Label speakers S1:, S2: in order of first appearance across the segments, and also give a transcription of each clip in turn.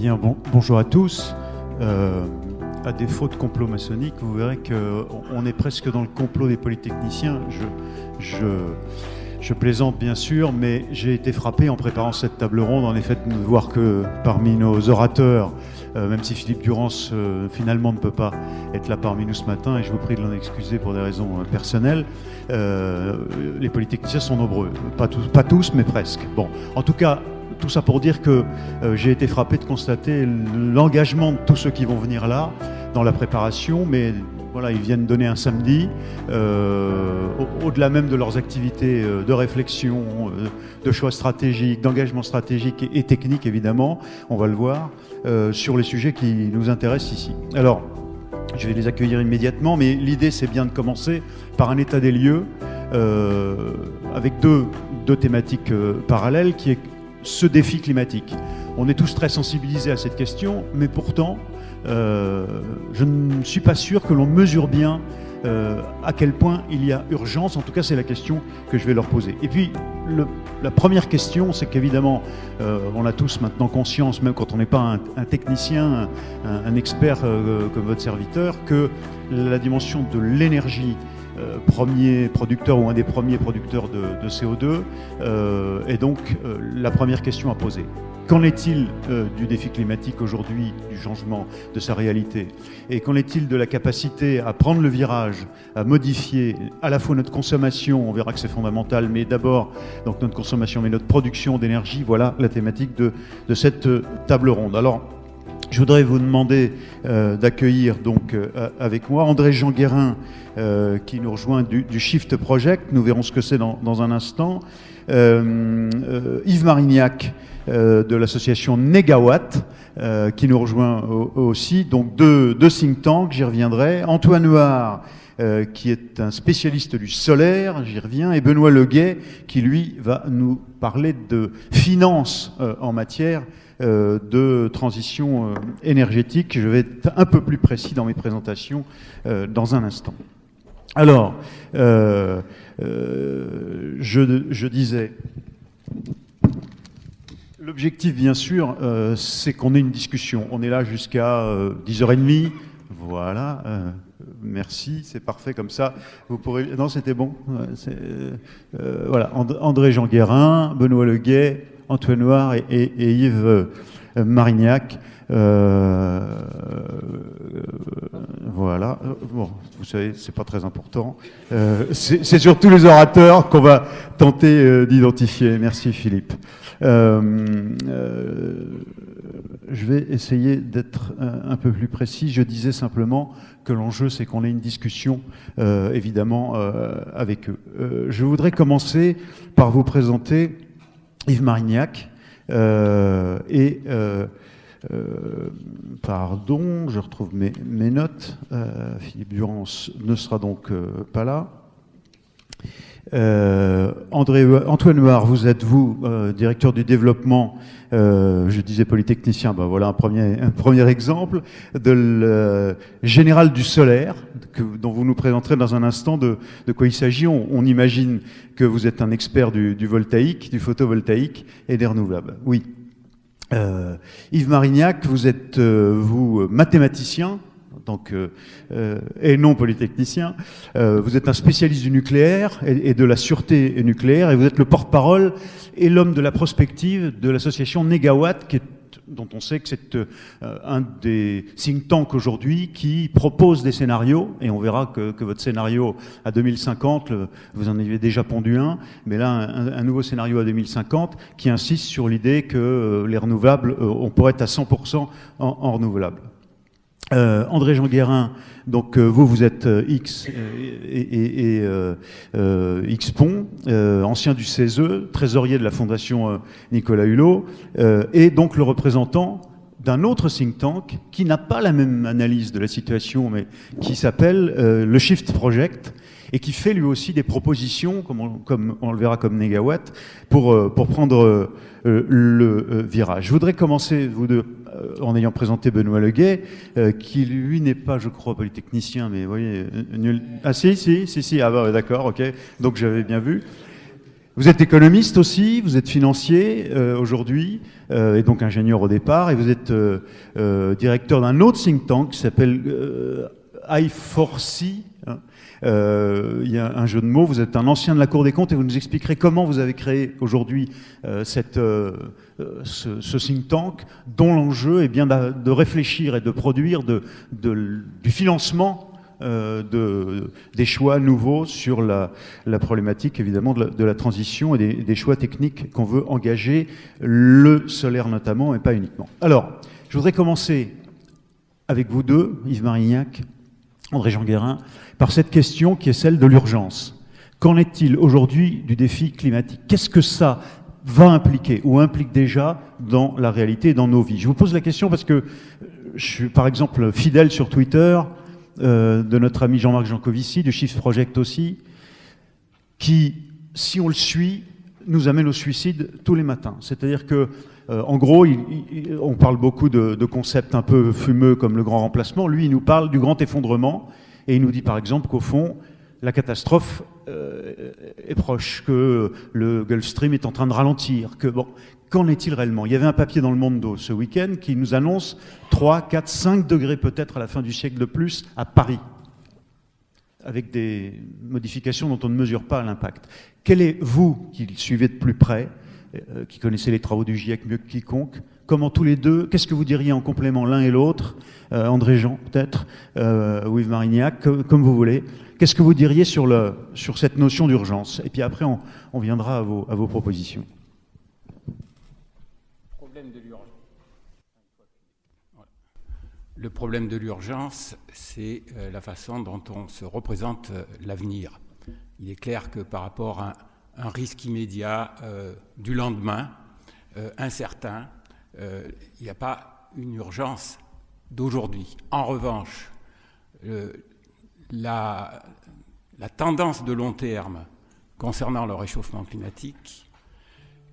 S1: Bien, bonjour à tous. À défaut de complot maçonnique, vous verrez qu'on est presque dans le complot des polytechniciens. Je plaisante bien sûr, mais j'ai été frappé en préparant cette table ronde, en effet, de voir que parmi nos orateurs, même si Philippe Durance finalement ne peut pas être là parmi nous ce matin, et je vous prie de l'en excuser pour des raisons personnelles, les polytechniciens sont nombreux. Pas tous, mais presque. Bon, en tout cas, tout ça pour dire que j'ai été frappé de constater l'engagement de tous ceux qui vont venir là dans la préparation, mais voilà, ils viennent donner un samedi, au-delà même de leurs activités de réflexion, de choix stratégiques, d'engagement stratégique et technique évidemment, on va le voir, sur les sujets qui nous intéressent ici. Alors, je vais les accueillir immédiatement, mais l'idée c'est bien de commencer par un état des lieux avec deux thématiques parallèles qui est ce défi climatique. On est tous très sensibilisés à cette question, mais pourtant, je ne suis pas sûr que l'on mesure bien à quel point il y a urgence. En tout cas, c'est la question que je vais leur poser. Et puis, la première question, c'est qu'évidemment, on a tous maintenant conscience, même quand on n'est pas un technicien, un expert comme votre serviteur, que la dimension de l'énergie, premier producteur ou un des premiers producteurs de CO2, est donc la première question à poser. Qu'en est-il du défi climatique aujourd'hui, du changement de sa réalité? Et qu'en est-il de la capacité à prendre le virage, à modifier à la fois notre consommation, on verra que c'est fondamental, mais d'abord donc notre consommation, mais notre production d'énergie? Voilà la thématique de cette table ronde. Alors, je voudrais vous demander d'accueillir donc avec moi André-Jean Guérin qui nous rejoint du Shift Project. Nous verrons ce que c'est dans un instant. Yves Marignac de l'association Négawatt qui nous rejoint aussi. Donc deux think tanks, j'y reviendrai. Antoine Huard qui est un spécialiste du solaire, j'y reviens, et Benoît Leguet qui lui va nous parler de finance en matière de transition énergétique. Je vais être un peu plus précis dans mes présentations dans un instant. Alors, je disais, l'objectif bien sûr, c'est qu'on ait une discussion. On est là jusqu'à 10h30, voilà. Merci, c'est parfait comme ça. Vous pourrez. Non, c'était bon. Voilà, André-Jean Guérin, Benoît Leguet, Antoine Huard et Yves Marignac. Voilà. Bon, vous savez, c'est pas très important. C'est surtout les orateurs qu'on va tenter d'identifier. Merci Philippe. Je vais essayer d'être un peu plus précis. Je disais simplement que l'enjeu, c'est qu'on ait une discussion, évidemment, avec eux. Je voudrais commencer par vous présenter Yves Marignac pardon, je retrouve mes notes. Philippe Durance ne sera donc pas là. Antoine Huard, vous êtes directeur du développement, je disais polytechnicien, ben voilà un premier exemple de général du solaire dont vous nous présenterez dans un instant de quoi il s'agit. On imagine que vous êtes un expert du voltaïque, du photovoltaïque et des renouvelables. Oui. Yves Marignac, vous êtes mathématicien, donc, et non polytechnicien. Vous êtes un spécialiste du nucléaire et de la sûreté nucléaire, et vous êtes le porte-parole et l'homme de la prospective de l'association Négawatt, dont on sait que c'est un des think tanks aujourd'hui qui propose des scénarios, et on verra que votre scénario à 2050, vous en avez déjà pondu un, mais là un nouveau scénario à 2050 qui insiste sur l'idée que les renouvelables, on pourrait être à 100% en renouvelables. André-Jean Guérin, donc vous êtes X-Pont, ancien du CESE, trésorier de la Fondation Nicolas Hulot, et donc le représentant d'un autre think tank qui n'a pas la même analyse de la situation, mais qui s'appelle le Shift Project, et qui fait lui aussi des propositions, comme on le verra comme Négawatt, pour prendre le virage. Je voudrais commencer, vous deux, en ayant présenté Benoît Leguet, qui lui n'est pas, je crois, polytechnicien, mais vous voyez, nul. Ah si, ah bah d'accord, ok, donc j'avais bien vu. Vous êtes économiste aussi, vous êtes financier aujourd'hui, et donc ingénieur au départ, et vous êtes directeur d'un autre think tank qui s'appelle I4C. Hein. Il y a un jeu de mots, vous êtes un ancien de la Cour des comptes et vous nous expliquerez comment vous avez créé aujourd'hui ce think tank dont l'enjeu est bien de réfléchir et de produire du financement des choix nouveaux sur la problématique évidemment de la transition et des choix techniques qu'on veut engager, le solaire notamment et pas uniquement. Alors, je voudrais commencer avec vous deux, Yves Marignac, André-Jean Guérin, par cette question qui est celle de l'urgence. Qu'en est-il aujourd'hui du défi climatique? Qu'est-ce que ça va impliquer ou implique déjà dans la réalité et dans nos vies? Je vous pose la question parce que je suis par exemple fidèle sur Twitter de notre ami Jean-Marc Jancovici, du Shift Project aussi, qui, si on le suit, nous amène au suicide tous les matins. C'est-à-dire que, en gros, on parle beaucoup de concepts un peu fumeux comme le grand remplacement. Lui, il nous parle du grand effondrement et il nous dit par exemple qu'au fond, la catastrophe est proche, que le Gulf Stream est en train de ralentir, que bon... Qu'en est-il réellement? Il y avait un papier dans le Mondo ce week-end qui nous annonce 3, 4, 5 degrés peut-être à la fin du siècle de plus à Paris, avec des modifications dont on ne mesure pas l'impact. Quel est, vous, qui le suivez de plus près, qui connaissez les travaux du GIEC mieux que quiconque, comment tous les deux, qu'est-ce que vous diriez en complément l'un et l'autre, André-Jean peut-être, ou Yves Marignac, comme vous voulez, qu'est-ce que vous diriez sur cette notion d'urgence? Et puis après, on viendra à vos propositions.
S2: Le problème de l'urgence, c'est la façon dont on se représente l'avenir. Il est clair que par rapport à un risque immédiat du lendemain, incertain, il n'y a pas une urgence d'aujourd'hui. En revanche, la tendance de long terme concernant le réchauffement climatique,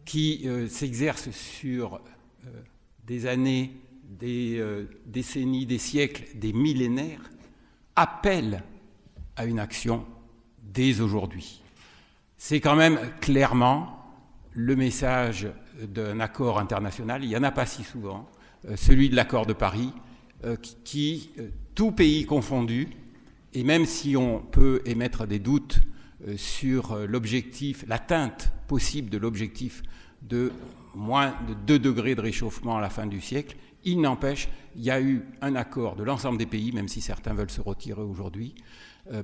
S2: qui s'exerce sur des années, des décennies, des siècles, des millénaires, appelle à une action dès aujourd'hui. C'est quand même clairement le message d'un accord international. Il n'y en a pas si souvent, celui de l'accord de Paris, qui, tout pays confondu, et même si on peut émettre des doutes sur l'objectif, l'atteinte possible de l'objectif de moins de 2 degrés de réchauffement à la fin du siècle, il n'empêche, il y a eu un accord de l'ensemble des pays, même si certains veulent se retirer aujourd'hui,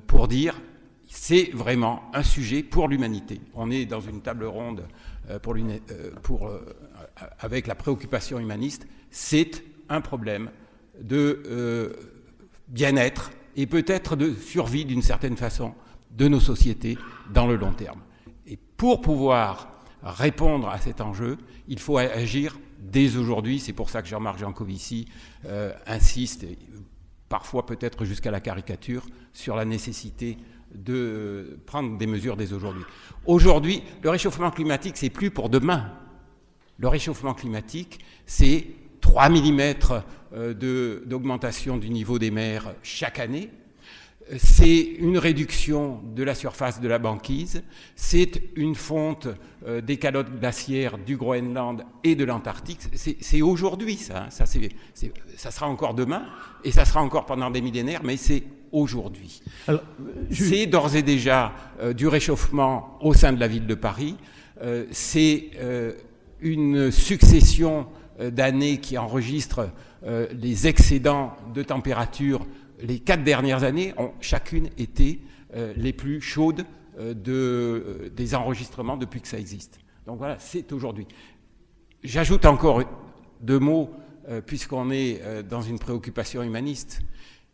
S2: pour dire c'est vraiment un sujet pour l'humanité. On est dans une table ronde avec la préoccupation humaniste. C'est un problème de bien-être et peut-être de survie d'une certaine façon de nos sociétés dans le long terme. Et pour pouvoir répondre à cet enjeu, il faut agir dès aujourd'hui. C'est pour ça que Jean-Marc Jancovici insiste, parfois peut-être jusqu'à la caricature, sur la nécessité de prendre des mesures dès aujourd'hui. Aujourd'hui, le réchauffement climatique, c'est plus pour demain. Le réchauffement climatique, c'est 3 mm d'augmentation du niveau des mers chaque année. C'est une réduction de la surface de la banquise, c'est une fonte des calottes glaciaires du Groenland et de l'Antarctique. C'est aujourd'hui ça, hein. Ça sera encore demain et ça sera encore pendant des millénaires, mais c'est aujourd'hui. C'est d'ores et déjà du réchauffement au sein de la ville de Paris, c'est une succession d'années qui enregistrent les excédents de température. Les 4 dernières années ont chacune été les plus chaudes des enregistrements depuis que ça existe. Donc voilà, c'est aujourd'hui. J'ajoute encore 2 mots, puisqu'on est dans une préoccupation humaniste,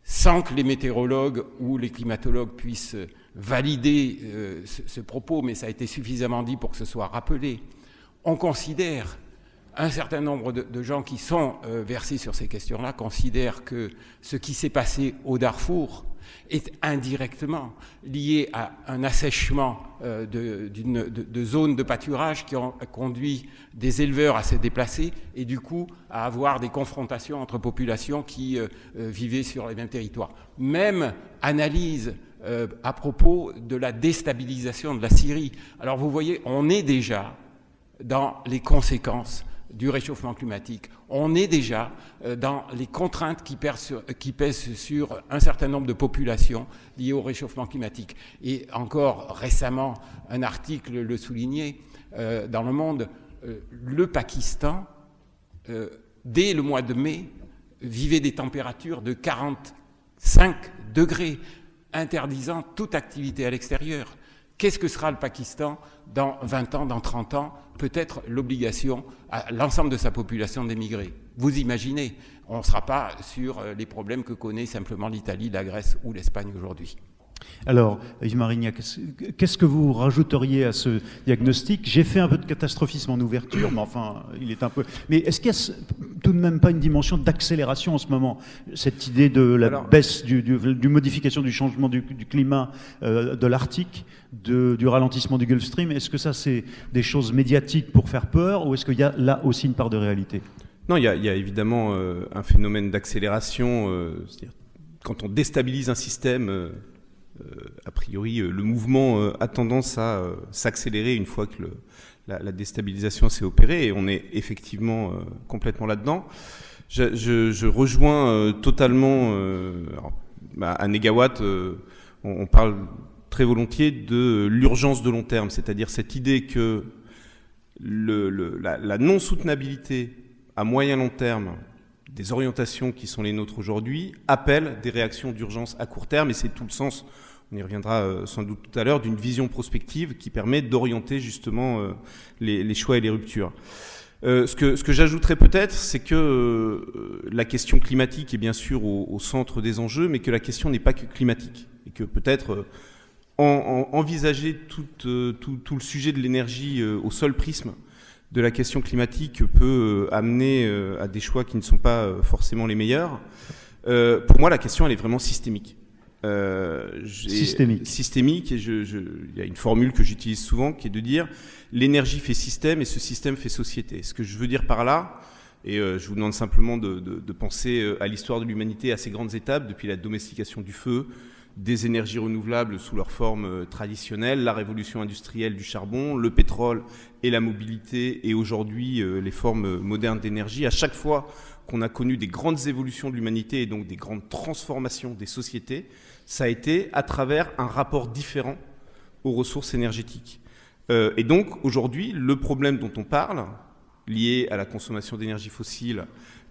S2: sans que les météorologues ou les climatologues puissent valider ce propos, mais ça a été suffisamment dit pour que ce soit rappelé. On considère, un certain nombre de gens qui sont versés sur ces questions-là considèrent que ce qui s'est passé au Darfour est indirectement lié à un assèchement de zones de pâturage qui ont conduit des éleveurs à se déplacer et du coup à avoir des confrontations entre populations qui vivaient sur les mêmes territoires. Même analyse à propos de la déstabilisation de la Syrie. Alors vous voyez, on est déjà dans les conséquences du réchauffement climatique. On est déjà dans les contraintes qui pèsent sur un certain nombre de populations liées au réchauffement climatique. Et encore récemment, un article le soulignait dans Le Monde, le Pakistan, dès le mois de mai, vivait des températures de 45 degrés, interdisant toute activité à l'extérieur. Qu'est-ce que sera le Pakistan dans 20 ans, dans 30 ans? Peut-être l'obligation à l'ensemble de sa population d'émigrer. Vous imaginez, on ne sera pas sur les problèmes que connaît simplement l'Italie, la Grèce ou l'Espagne aujourd'hui.
S1: Alors, Yves Marignac, qu'est-ce que vous rajouteriez à ce diagnostic? J'ai fait un peu de catastrophisme en ouverture, mais enfin, il est un peu... Mais est-ce qu'il y a tout de même pas une dimension d'accélération en ce moment? Cette idée de la baisse, du modification du changement du climat de l'Arctique, du ralentissement du Gulf Stream, est-ce que ça, c'est des choses médiatiques pour faire peur, ou est-ce qu'il y a là aussi une part de réalité?
S3: Non, il y a évidemment un phénomène d'accélération, c'est-à-dire quand on déstabilise un système... a priori, le mouvement a tendance à s'accélérer une fois que la déstabilisation s'est opérée, et on est effectivement complètement là-dedans. Je rejoins totalement, à Négawatt, on parle très volontiers de l'urgence de long terme, c'est-à-dire cette idée que la non-soutenabilité à moyen long terme des orientations qui sont les nôtres aujourd'hui appellent des réactions d'urgence à court terme, et c'est tout le sens, on y reviendra sans doute tout à l'heure, d'une vision prospective qui permet d'orienter justement les choix et les ruptures. Ce que j'ajouterais peut-être, c'est que la question climatique est bien sûr au centre des enjeux, mais que la question n'est pas que climatique, et que peut-être envisager tout le sujet de l'énergie au seul prisme de la question climatique peut amener à des choix qui ne sont pas forcément les meilleurs. Pour moi, la question, elle est vraiment systémique. Systémique, et il y a une formule que j'utilise souvent qui est de dire l'énergie fait système et ce système fait société. Ce que je veux dire par là, et je vous demande simplement de penser à l'histoire de l'humanité, à ces grandes étapes, depuis la domestication du feu, des énergies renouvelables sous leur forme traditionnelle, la révolution industrielle du charbon, le pétrole et la mobilité, et aujourd'hui les formes modernes d'énergie. À chaque fois qu'on a connu des grandes évolutions de l'humanité et donc des grandes transformations des sociétés, ça a été à travers un rapport différent aux ressources énergétiques. Et donc aujourd'hui, le problème dont on parle, lié à la consommation d'énergie fossile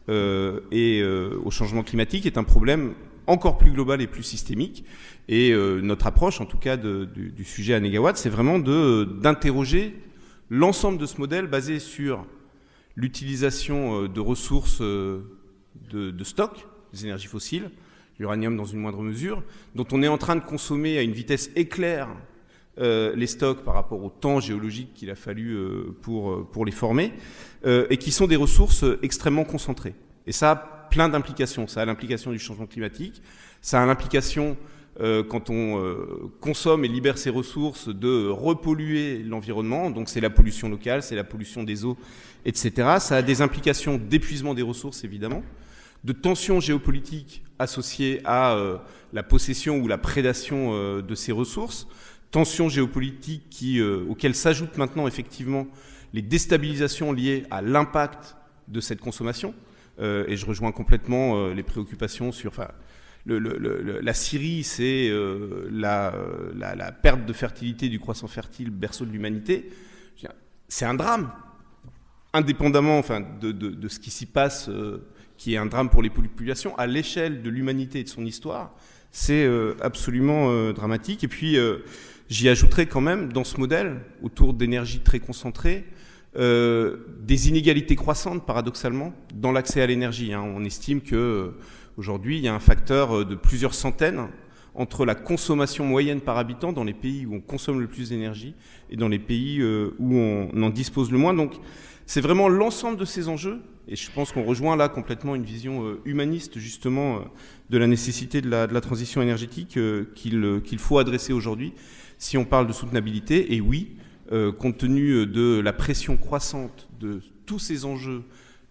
S3: et au changement climatique, est un problème encore plus global et plus systémique. Et notre approche, en tout cas du sujet à Négawatt, c'est vraiment d'interroger l'ensemble de ce modèle basé sur l'utilisation de ressources de stock, des énergies fossiles, l'uranium dans une moindre mesure, dont on est en train de consommer à une vitesse éclair les stocks par rapport au temps géologique qu'il a fallu pour les former, et qui sont des ressources extrêmement concentrées. Et ça a plein d'implications. Ça a l'implication du changement climatique, ça a l'implication, quand on consomme et libère ces ressources, de repolluer l'environnement, donc c'est la pollution locale, c'est la pollution des eaux, etc. Ça a des implications d'épuisement des ressources, évidemment, de tensions géopolitiques associées à la possession ou la prédation de ces ressources, tensions géopolitiques auxquelles s'ajoutent maintenant effectivement les déstabilisations liées à l'impact de cette consommation. Et je rejoins complètement les préoccupations sur... la Syrie, c'est la perte de fertilité du croissant fertile, berceau de l'humanité. C'est un drame, indépendamment de ce qui s'y passe, qui est un drame pour les populations, à l'échelle de l'humanité et de son histoire, c'est absolument dramatique. Et puis, j'y ajouterai quand même, dans ce modèle, autour d'énergies très concentrées, des inégalités croissantes, paradoxalement, dans l'accès à l'énergie. On estime qu'aujourd'hui, il y a un facteur de plusieurs centaines entre la consommation moyenne par habitant dans les pays où on consomme le plus d'énergie et dans les pays où on en dispose le moins. Donc, c'est vraiment l'ensemble de ces enjeux, et je pense qu'on rejoint là complètement une vision humaniste, justement, de la nécessité de la transition énergétique qu'il faut adresser aujourd'hui si on parle de soutenabilité. Et oui, compte tenu de la pression croissante de tous ces enjeux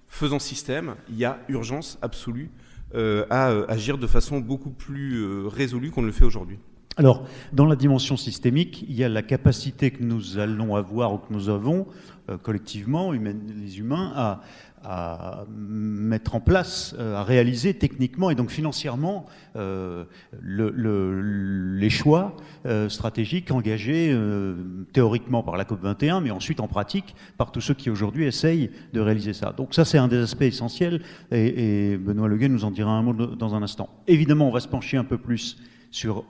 S3: faisant système, il y a urgence absolue à agir de façon beaucoup plus résolue qu'on ne le fait aujourd'hui.
S1: Alors, dans la dimension systémique, il y a la capacité que nous allons avoir ou que nous avons collectivement, les humains, à mettre en place, à réaliser techniquement et donc financièrement les choix stratégiques engagés théoriquement par la COP21, mais ensuite en pratique par tous ceux qui aujourd'hui essayent de réaliser ça. Donc ça, c'est un des aspects essentiels et Benoît Leguet nous en dira un mot dans un instant. Évidemment, on va se pencher un peu plus sur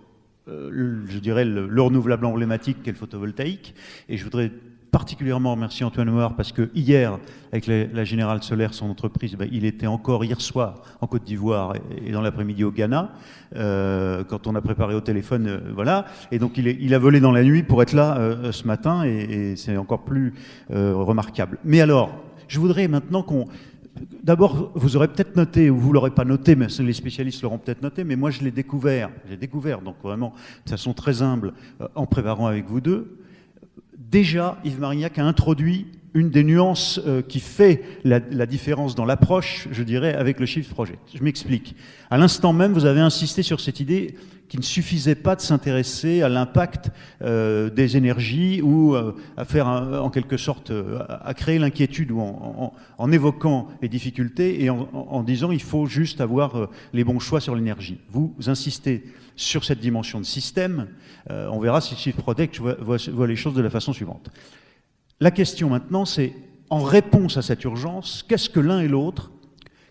S1: je dirais le renouvelable emblématique qu'est le photovoltaïque. Et je voudrais particulièrement remercier Antoine Ouar parce que hier, avec la Générale Solaire, son entreprise, il était encore hier soir en Côte d'Ivoire et dans l'après-midi au Ghana, quand on a préparé au téléphone, voilà. Et donc il a volé dans la nuit pour être là ce matin et c'est encore plus remarquable. Mais alors, je voudrais maintenant qu'on... D'abord, vous aurez peut-être noté, ou vous ne l'aurez pas noté, mais les spécialistes l'auront peut-être noté, mais moi je l'ai découvert, donc vraiment de façon très humble, en préparant avec vous deux. Déjà, Yves Marignac a introduit une des nuances qui fait la différence dans l'approche, je dirais, avec le Shift Project. Je m'explique. À l'instant même, vous avez insisté sur cette idée qu'il ne suffisait pas de s'intéresser à l'impact des énergies ou à faire, en quelque sorte, à créer l'inquiétude ou en évoquant les difficultés et en disant il faut juste avoir les bons choix sur l'énergie. Vous insistez sur cette dimension de système. On verra si Shift Project voit les choses de la façon suivante. La question maintenant, c'est, en réponse à cette urgence, qu'est-ce que l'un et l'autre,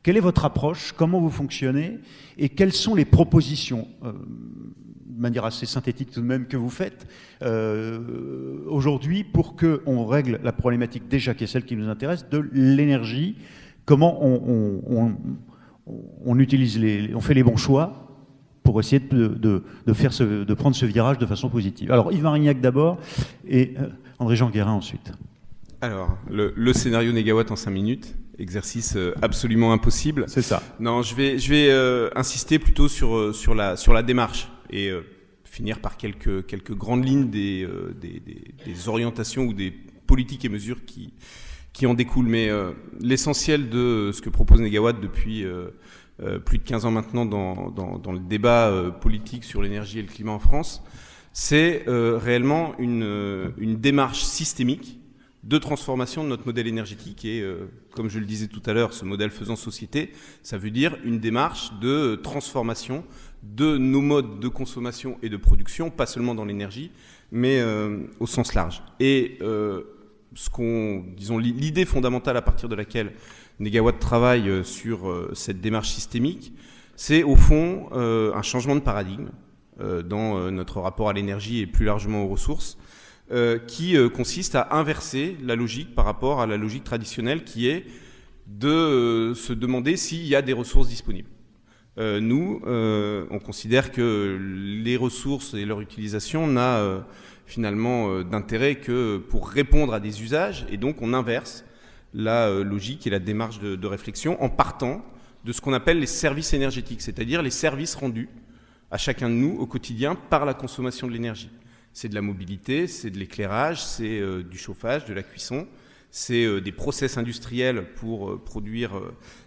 S1: quelle est votre approche, comment vous fonctionnez, et quelles sont les propositions, de manière assez synthétique tout de même, que vous faites aujourd'hui pour qu'on règle la problématique déjà qui est celle qui nous intéresse, de l'énergie, comment on utilise on fait les bons choix pour essayer de prendre ce virage de façon positive. Alors Yves Marignac d'abord, et André-Jean Guérin ensuite.
S3: Alors, le scénario négawatt en 5 minutes, exercice absolument impossible.
S1: C'est ça.
S3: Non, je vais insister plutôt sur la démarche et finir par quelques grandes lignes des orientations ou des politiques et mesures qui en découlent. Mais l'essentiel de ce que propose Négawatt depuis plus de 15 ans maintenant dans le débat politique sur l'énergie et le climat en France, c'est réellement une démarche systémique de transformation de notre modèle énergétique et, comme je le disais tout à l'heure, ce modèle faisant société, ça veut dire une démarche de transformation de nos modes de consommation et de production, pas seulement dans l'énergie, mais au sens large. Et disons, l'idée fondamentale à partir de laquelle Négawatt travaille sur cette démarche systémique, c'est au fond un changement de paradigme dans notre rapport à l'énergie et plus largement aux ressources, qui consiste à inverser la logique par rapport à la logique traditionnelle qui est de se demander s'il y a des ressources disponibles. Nous, on considère que les ressources et leur utilisation n'a finalement d'intérêt que pour répondre à des usages, et donc on inverse la logique et la démarche de réflexion en partant de ce qu'on appelle les services énergétiques, c'est-à-dire les services rendus à chacun de nous au quotidien par la consommation de l'énergie. C'est de la mobilité, c'est de l'éclairage, c'est du chauffage, de la cuisson, c'est des process industriels pour produire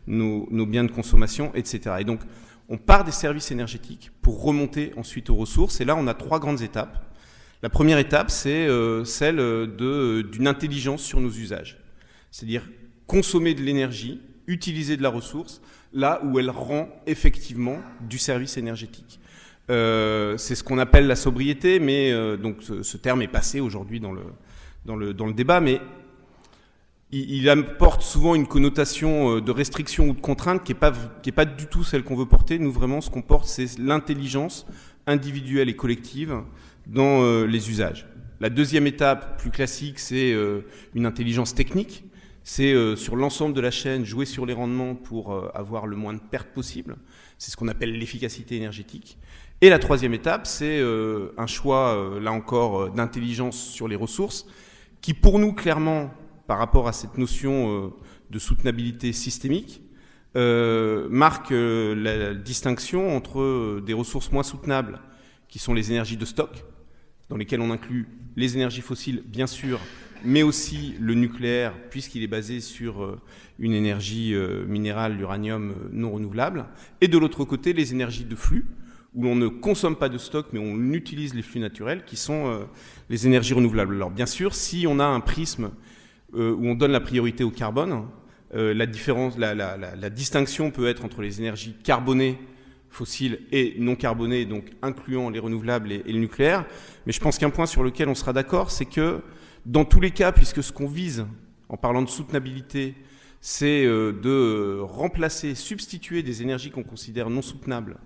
S3: nos biens de consommation, etc. Et donc, on part des services énergétiques pour remonter ensuite aux ressources. Et là, on a 3 grandes étapes. La première étape, c'est celle d'une intelligence sur nos usages. C'est-à-dire consommer de l'énergie, utiliser de la ressource, là où elle rend effectivement du service énergétique. C'est ce qu'on appelle la sobriété, mais donc ce terme est passé aujourd'hui dans le débat, mais il apporte souvent une connotation de restriction ou de contrainte qui est pas du tout celle qu'on veut porter. Nous, vraiment, ce qu'on porte, c'est l'intelligence individuelle et collective dans les usages. La deuxième étape, plus classique, c'est une intelligence technique. C'est sur l'ensemble de la chaîne, jouer sur les rendements pour avoir le moins de pertes possible. C'est ce qu'on appelle l'efficacité énergétique. Et la troisième étape, c'est un choix, là encore, d'intelligence sur les ressources, qui pour nous, clairement, par rapport à cette notion de soutenabilité systémique, marque la distinction entre des ressources moins soutenables, qui sont les énergies de stock, dans lesquelles on inclut les énergies fossiles, bien sûr, mais aussi le nucléaire, puisqu'il est basé sur une énergie minérale, l'uranium non renouvelable, et de l'autre côté, les énergies de flux, où l'on ne consomme pas de stock, mais on utilise les flux naturels, qui sont les énergies renouvelables. Alors bien sûr, si on a un prisme où on donne la priorité au carbone, la distinction peut être entre les énergies carbonées, fossiles et non carbonées, donc incluant les renouvelables et le nucléaire. Mais je pense qu'un point sur lequel on sera d'accord, c'est que dans tous les cas, puisque ce qu'on vise en parlant de soutenabilité, c'est de remplacer, substituer des énergies qu'on considère non soutenables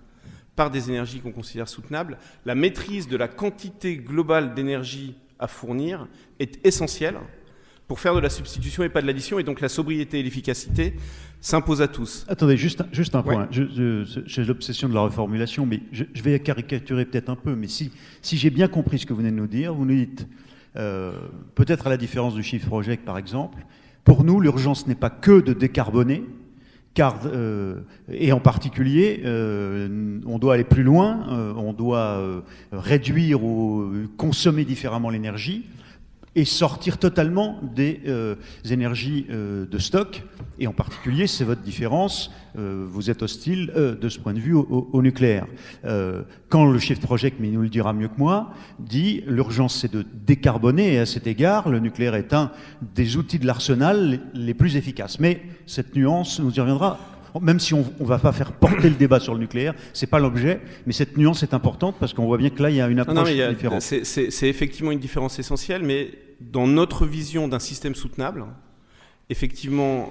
S3: par des énergies qu'on considère soutenables, la maîtrise de la quantité globale d'énergie à fournir est essentielle pour faire de la substitution et pas de l'addition, et donc la sobriété et l'efficacité s'imposent à tous.
S1: Attendez, juste un point. J'ai l'obsession de la reformulation, mais je vais caricaturer peut-être un peu, mais si j'ai bien compris ce que vous venez de nous dire, vous nous dites, peut-être à la différence du Shift Project par exemple, pour nous l'urgence n'est pas que de décarboner, et en particulier, on doit aller plus loin, on doit réduire ou consommer différemment l'énergie, et sortir totalement des énergies de stock. Et en particulier, c'est votre différence, vous êtes hostile de ce point de vue au nucléaire. Quand le Shift Project, mais il nous le dira mieux que moi, dit l'urgence c'est de décarboner, et à cet égard, le nucléaire est un des outils de l'arsenal les plus efficaces. Mais cette nuance, nous y reviendra. Même si on ne va pas faire porter le débat sur le nucléaire, ce n'est pas l'objet, mais cette nuance est importante parce qu'on voit bien que là, il y a une approche différente.
S3: C'est effectivement une différence essentielle, mais dans notre vision d'un système soutenable, effectivement,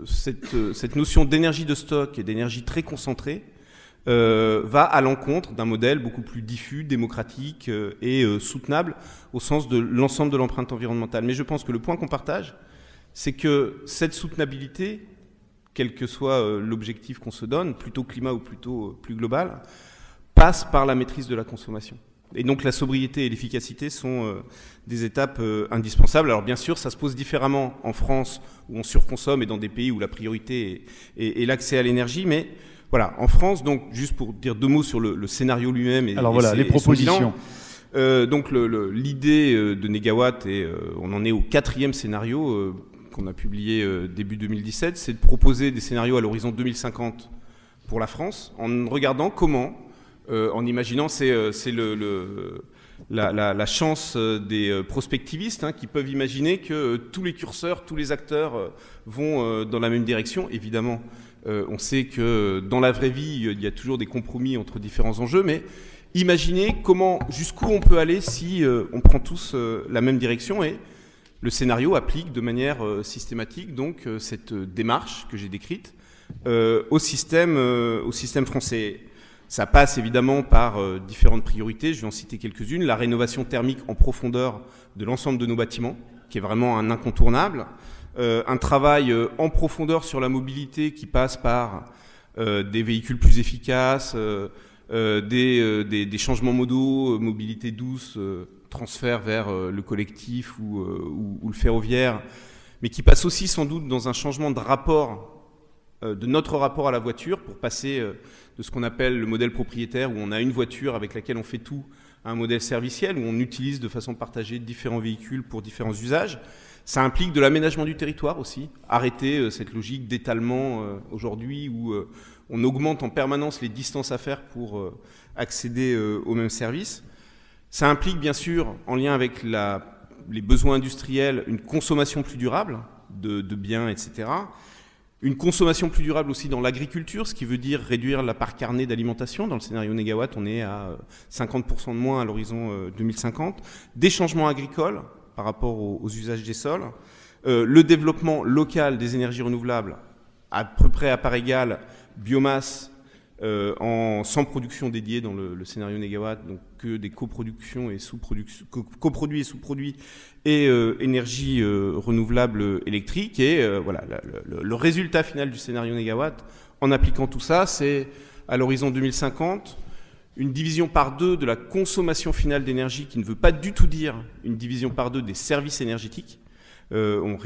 S3: cette notion d'énergie de stock et d'énergie très concentrée va à l'encontre d'un modèle beaucoup plus diffus, démocratique et soutenable au sens de l'ensemble de l'empreinte environnementale. Mais je pense que le point qu'on partage, c'est que cette soutenabilité, quel que soit l'objectif qu'on se donne, plutôt climat ou plutôt plus global, passe par la maîtrise de la consommation. Et donc la sobriété et l'efficacité sont des étapes indispensables. Alors bien sûr, ça se pose différemment en France, où on surconsomme, et dans des pays où la priorité est l'accès à l'énergie. Mais voilà, en France, donc juste pour dire deux mots sur le scénario lui-même.
S1: Alors voilà, les propositions.
S3: Donc l'idée de Négawatt, et on en est au 4e scénario, qu'on a publié début 2017, c'est de proposer des scénarios à l'horizon 2050 pour la France, en regardant comment, en imaginant, c'est la chance des prospectivistes qui peuvent imaginer que tous les curseurs, tous les acteurs vont dans la même direction. Évidemment, on sait que dans la vraie vie, il y a toujours des compromis entre différents enjeux, mais imaginez jusqu'où on peut aller si on prend tous la même direction. Et le scénario applique de manière systématique donc cette démarche que j'ai décrite au système français. Ça passe évidemment par différentes priorités, je vais en citer quelques-unes. La rénovation thermique en profondeur de l'ensemble de nos bâtiments, qui est vraiment un incontournable. Un travail en profondeur sur la mobilité qui passe par des véhicules plus efficaces, des changements modaux, mobilité douce, transfert vers le collectif ou le ferroviaire, mais qui passe aussi sans doute dans un changement de rapport, de notre rapport à la voiture, pour passer de ce qu'on appelle le modèle propriétaire, où on a une voiture avec laquelle on fait tout, à un modèle serviciel, où on utilise de façon partagée différents véhicules pour différents usages. Ça implique de l'aménagement du territoire aussi, arrêter cette logique d'étalement aujourd'hui où on augmente en permanence les distances à faire pour accéder aux mêmes services. Ça implique bien sûr, en lien avec les besoins industriels, une consommation plus durable de biens, etc. Une consommation plus durable aussi dans l'agriculture, ce qui veut dire réduire la part carnée d'alimentation. Dans le scénario Négawatt, on est à 50% de moins à l'horizon 2050. Des changements agricoles par rapport aux usages des sols. Le développement local des énergies renouvelables, à peu près à part égale, biomasse, sans production dédiée dans le scénario Négawatt, donc que des coproductions et coproduits et sous-produits et énergie renouvelable électrique. Et voilà, le résultat final du scénario Négawatt, en appliquant tout ça, c'est à l'horizon 2050, une division par deux de la consommation finale d'énergie, qui ne veut pas du tout dire une division par deux des services énergétiques. On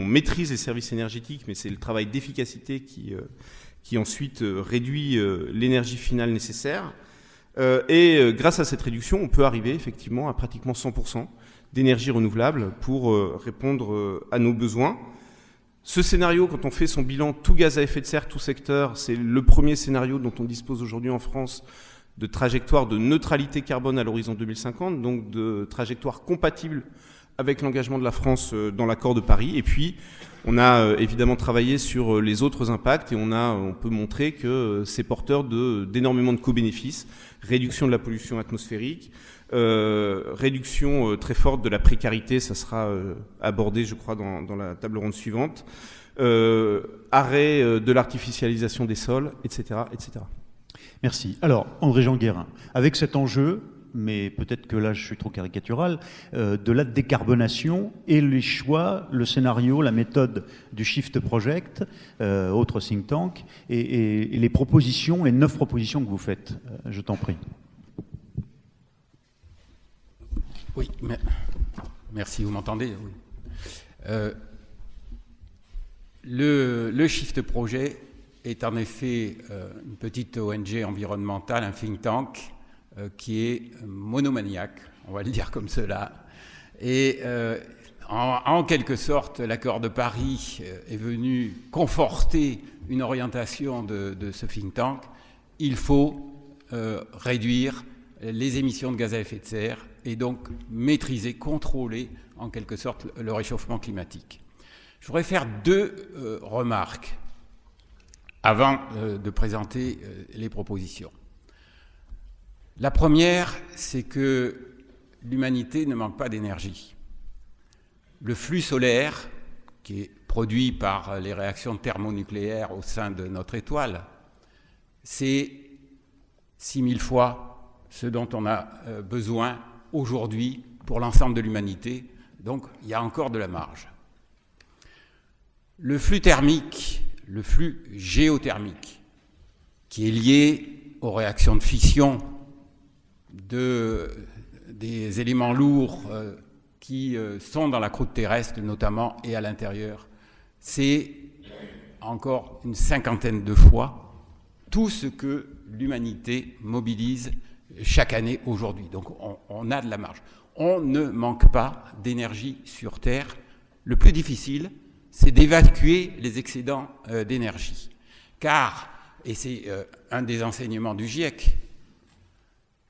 S3: maîtrise les services énergétiques, mais c'est le travail d'efficacité qui ensuite réduit l'énergie finale nécessaire. Et grâce à cette réduction, on peut arriver effectivement à pratiquement 100% d'énergie renouvelable pour répondre à nos besoins. Ce scénario, quand on fait son bilan, tout gaz à effet de serre, tout secteur, c'est le premier scénario dont on dispose aujourd'hui en France de trajectoire de neutralité carbone à l'horizon 2050, donc de trajectoire compatible avec l'engagement de la France dans l'accord de Paris. Et puis, on a évidemment travaillé sur les autres impacts et on peut montrer que c'est porteur d'énormément de co-bénéfices, réduction de la pollution atmosphérique, réduction très forte de la précarité, ça sera abordé, je crois, dans la table ronde suivante, arrêt de l'artificialisation des sols, etc., etc.
S1: Merci. Alors, André-Jean Guérin, avec cet enjeu, mais peut-être que là je suis trop caricatural, de la décarbonation et les choix, le scénario, la méthode du Shift Project, autre think tank, et les propositions, les 9 propositions que vous faites. Je t'en prie.
S2: Oui, merci, vous m'entendez? Oui. Le Shift Project est en effet une petite ONG environnementale, un think tank, qui est monomaniaque, on va le dire comme cela. Et en quelque sorte, l'accord de Paris est venu conforter une orientation de ce think tank. Il faut réduire les émissions de gaz à effet de serre et donc maîtriser, contrôler en quelque sorte le réchauffement climatique. Je voudrais faire 2 remarques avant de présenter les propositions. La première, c'est que l'humanité ne manque pas d'énergie. Le flux solaire, qui est produit par les réactions thermonucléaires au sein de notre étoile, c'est 6000 fois ce dont on a besoin aujourd'hui pour l'ensemble de l'humanité. Donc, il y a encore de la marge. Le flux thermique, le flux géothermique, qui est lié aux réactions de fission des éléments lourds qui sont dans la croûte terrestre notamment et à l'intérieur, c'est encore une 50aine de fois tout ce que l'humanité mobilise chaque année aujourd'hui. Donc on a de la marge. On ne manque pas d'énergie sur Terre. Le plus difficile, c'est d'évacuer les excédents d'énergie. Car, et c'est un des enseignements du GIEC,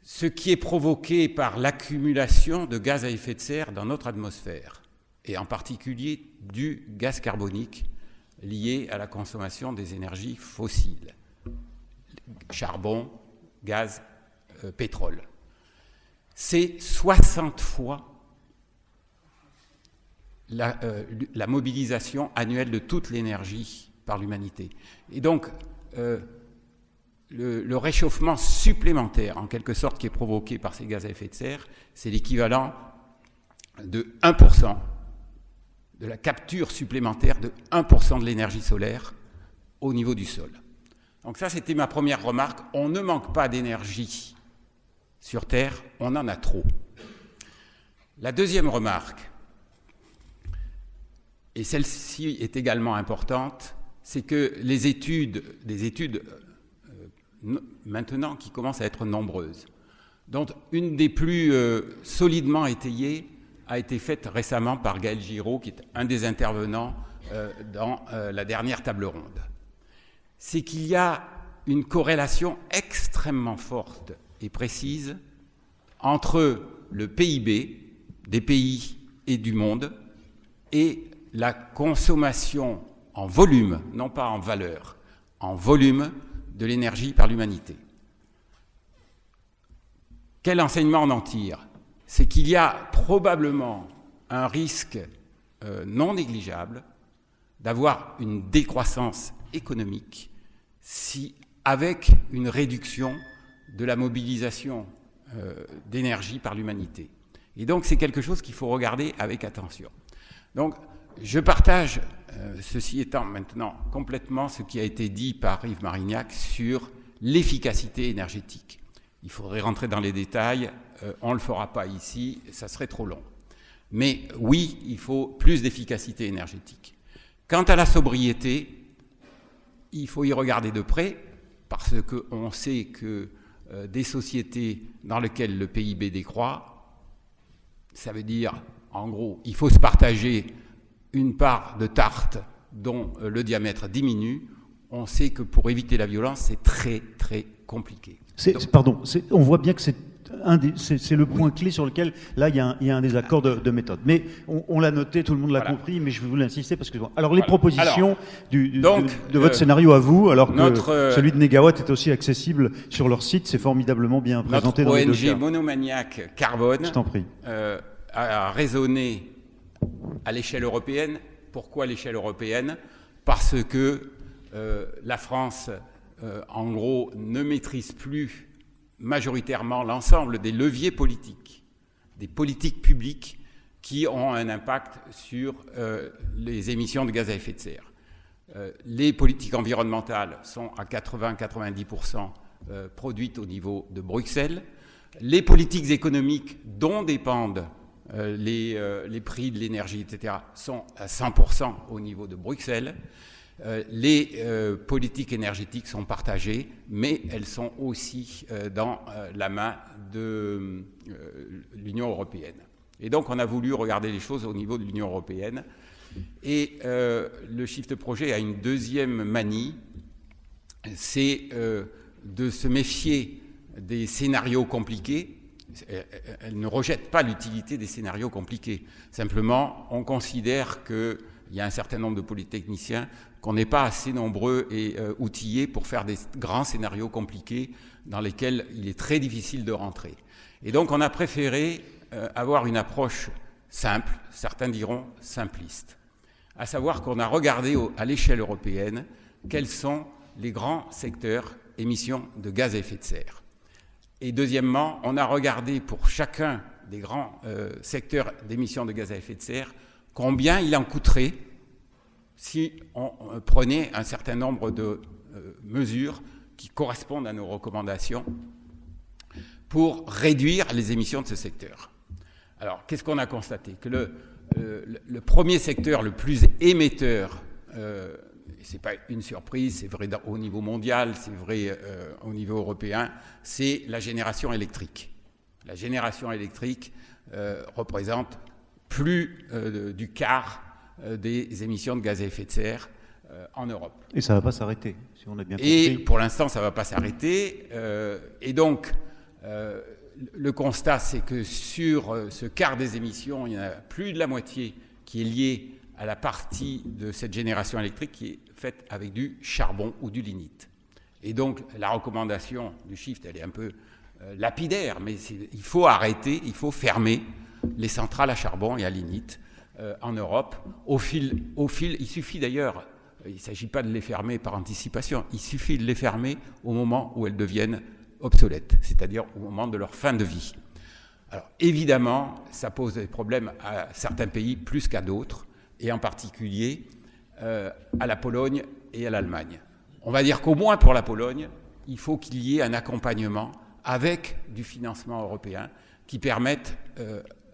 S2: ce qui est provoqué par l'accumulation de gaz à effet de serre dans notre atmosphère, et en particulier du gaz carbonique lié à la consommation des énergies fossiles, charbon, gaz, pétrole, c'est 60 fois la mobilisation annuelle de toute l'énergie par l'humanité. Et donc, le réchauffement supplémentaire, en quelque sorte, qui est provoqué par ces gaz à effet de serre, c'est l'équivalent de 1%, de la capture supplémentaire de 1% de l'énergie solaire au niveau du sol. Donc ça, c'était ma première remarque. On ne manque pas d'énergie sur Terre, on en a trop. La deuxième remarque, et celle-ci est également importante, c'est que des études maintenant qui commencent à être nombreuses, dont une des plus solidement étayées a été faite récemment par Gaël Giraud, qui est un des intervenants dans la dernière table ronde. C'est qu'il y a une corrélation extrêmement forte et précise entre le PIB des pays et du monde et la consommation en volume, non pas en valeur, en volume de l'énergie par l'humanité. Quel enseignement on en tire? C'est qu'il y a probablement un risque non négligeable d'avoir une décroissance économique si, avec une réduction de la mobilisation d'énergie par l'humanité. Et donc, c'est quelque chose qu'il faut regarder avec attention. Donc, je partage, ceci étant maintenant complètement ce qui a été dit par Yves Marignac sur l'efficacité énergétique. Il faudrait rentrer dans les détails, on ne le fera pas ici, ça serait trop long. Mais oui, il faut plus d'efficacité énergétique. Quant à la sobriété, il faut y regarder de près, parce qu'on sait que des sociétés dans lesquelles le PIB décroît, ça veut dire, en gros, il faut se partager une part de tarte dont le diamètre diminue, on sait que pour éviter la violence, c'est très, très compliqué.
S1: On voit bien que c'est le point clé sur lequel, là, il y a un désaccord de méthode. Mais on l'a noté, tout le monde l'a compris, mais je voulais insister parce que... Alors, les propositions de votre scénario à vous, alors que celui de Négawatt est aussi accessible sur leur site, c'est formidablement bien présenté dans les deux cas.
S2: Notre ONG monomaniaque Carbone
S1: Je t'en prie.
S2: A raisonné à l'échelle européenne. Pourquoi l'échelle européenne ? Parce que la France, en gros, ne maîtrise plus majoritairement l'ensemble des leviers politiques, des politiques publiques qui ont un impact sur les émissions de gaz à effet de serre. Les politiques environnementales sont à 80-90% produites au niveau de Bruxelles. Les politiques économiques dont dépendent les prix de l'énergie, etc., sont à 100% au niveau de Bruxelles. Les politiques énergétiques sont partagées, mais elles sont aussi dans la main de l'Union européenne. Et donc, on a voulu regarder les choses au niveau de l'Union européenne. Et le Shift Project a une deuxième manie, c'est de se méfier des scénarios compliqués. Elle ne rejette pas l'utilité des scénarios compliqués. Simplement, on considère qu'il y a un certain nombre de polytechniciens qu'on n'est pas assez nombreux et outillés pour faire des grands scénarios compliqués dans lesquels il est très difficile de rentrer. Et donc, on a préféré avoir une approche simple, certains diront simpliste, à savoir qu'on a regardé à l'échelle européenne quels sont les grands secteurs émissions de gaz à effet de serre. Et deuxièmement, on a regardé pour chacun des grands secteurs d'émissions de gaz à effet de serre combien il en coûterait si on prenait un certain nombre de mesures qui correspondent à nos recommandations pour réduire les émissions de ce secteur. Alors, qu'est-ce qu'on a constaté ? Que le premier secteur le plus émetteur, ce n'est pas une surprise, c'est vrai au niveau mondial, c'est vrai au niveau européen, c'est la génération électrique. La génération électrique représente plus du quart des émissions de gaz à effet de serre en Europe.
S1: Et ça ne va pas s'arrêter, si on a bien compris.
S2: Et pour l'instant, ça ne va pas s'arrêter. Et donc, le constat, c'est que sur ce quart des émissions, il y en a plus de la moitié qui est liée à la partie de cette génération électrique qui est faite avec du charbon ou du lignite. Et donc, la recommandation du Shift, elle est un peu lapidaire, mais il faut arrêter, il faut fermer les centrales à charbon et à lignite en Europe. Au fil, il suffit d'ailleurs, il ne s'agit pas de les fermer par anticipation, il suffit de les fermer au moment où elles deviennent obsolètes, c'est-à-dire au moment de leur fin de vie. Alors évidemment, ça pose des problèmes à certains pays plus qu'à d'autres, et en particulier à la Pologne et à l'Allemagne. On va dire qu'au moins pour la Pologne, il faut qu'il y ait un accompagnement avec du financement européen qui permette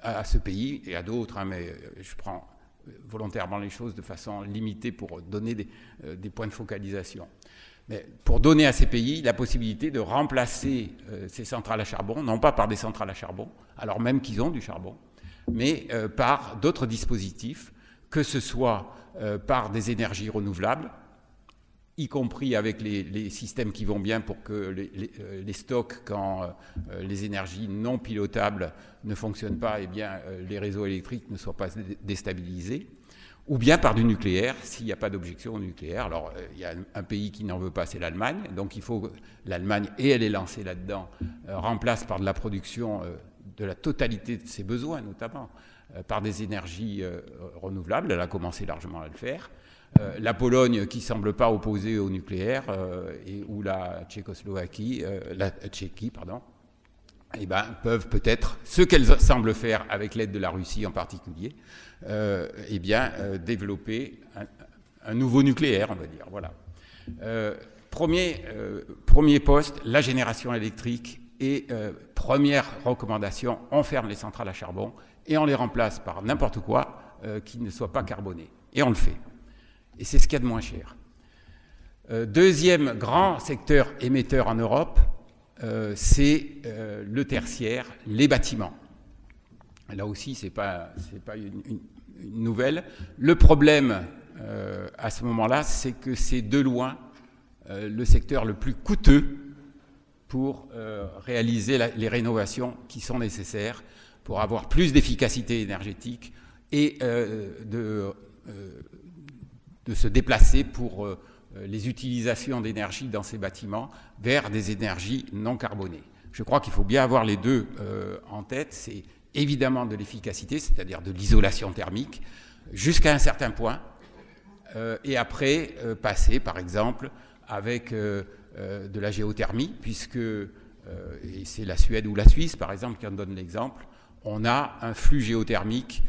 S2: à ce pays et à d'autres, mais je prends volontairement les choses de façon limitée pour donner des points de focalisation. Mais pour donner à ces pays la possibilité de remplacer ces centrales à charbon, non pas par des centrales à charbon, alors même qu'ils ont du charbon, mais par d'autres dispositifs, que ce soit par des énergies renouvelables, y compris avec les systèmes qui vont bien pour que les stocks, quand les énergies non pilotables ne fonctionnent pas, eh bien, les réseaux électriques ne soient pas déstabilisés, ou bien par du nucléaire, s'il n'y a pas d'objection au nucléaire. Alors, il y a un pays qui n'en veut pas, c'est l'Allemagne, donc il faut que l'Allemagne, et elle est lancée là-dedans, remplace par de la production de la totalité de ses besoins, notamment par des énergies renouvelables. Elle a commencé largement à le faire. La Pologne, qui ne semble pas opposée au nucléaire, ou la Tchécoslovaquie, la Tchéquie, pardon, eh ben, peuvent peut-être, ce qu'elles semblent faire avec l'aide de la Russie en particulier, eh bien, développer un nouveau nucléaire, on va dire. Voilà. Premier poste, la génération électrique, et première recommandation, on ferme les centrales à charbon et on les remplace par n'importe quoi qui ne soit pas carboné. Et on le fait. Et c'est ce qu'il y a de moins cher. Deuxième grand secteur émetteur en Europe, c'est le tertiaire, les bâtiments. Là aussi, c'est pas une nouvelle. Le problème à ce moment-là, c'est que c'est de loin le secteur le plus coûteux pour réaliser les rénovations qui sont nécessaires pour avoir plus d'efficacité énergétique et de se déplacer pour les utilisations d'énergie dans ces bâtiments vers des énergies non carbonées. Je crois qu'il faut bien avoir les deux en tête. C'est évidemment de l'efficacité, c'est-à-dire de l'isolation thermique, jusqu'à un certain point, et après passer, par exemple, avec de la géothermie, puisque, et c'est la Suède ou la Suisse, par exemple, qui en donne l'exemple, on a un flux géothermique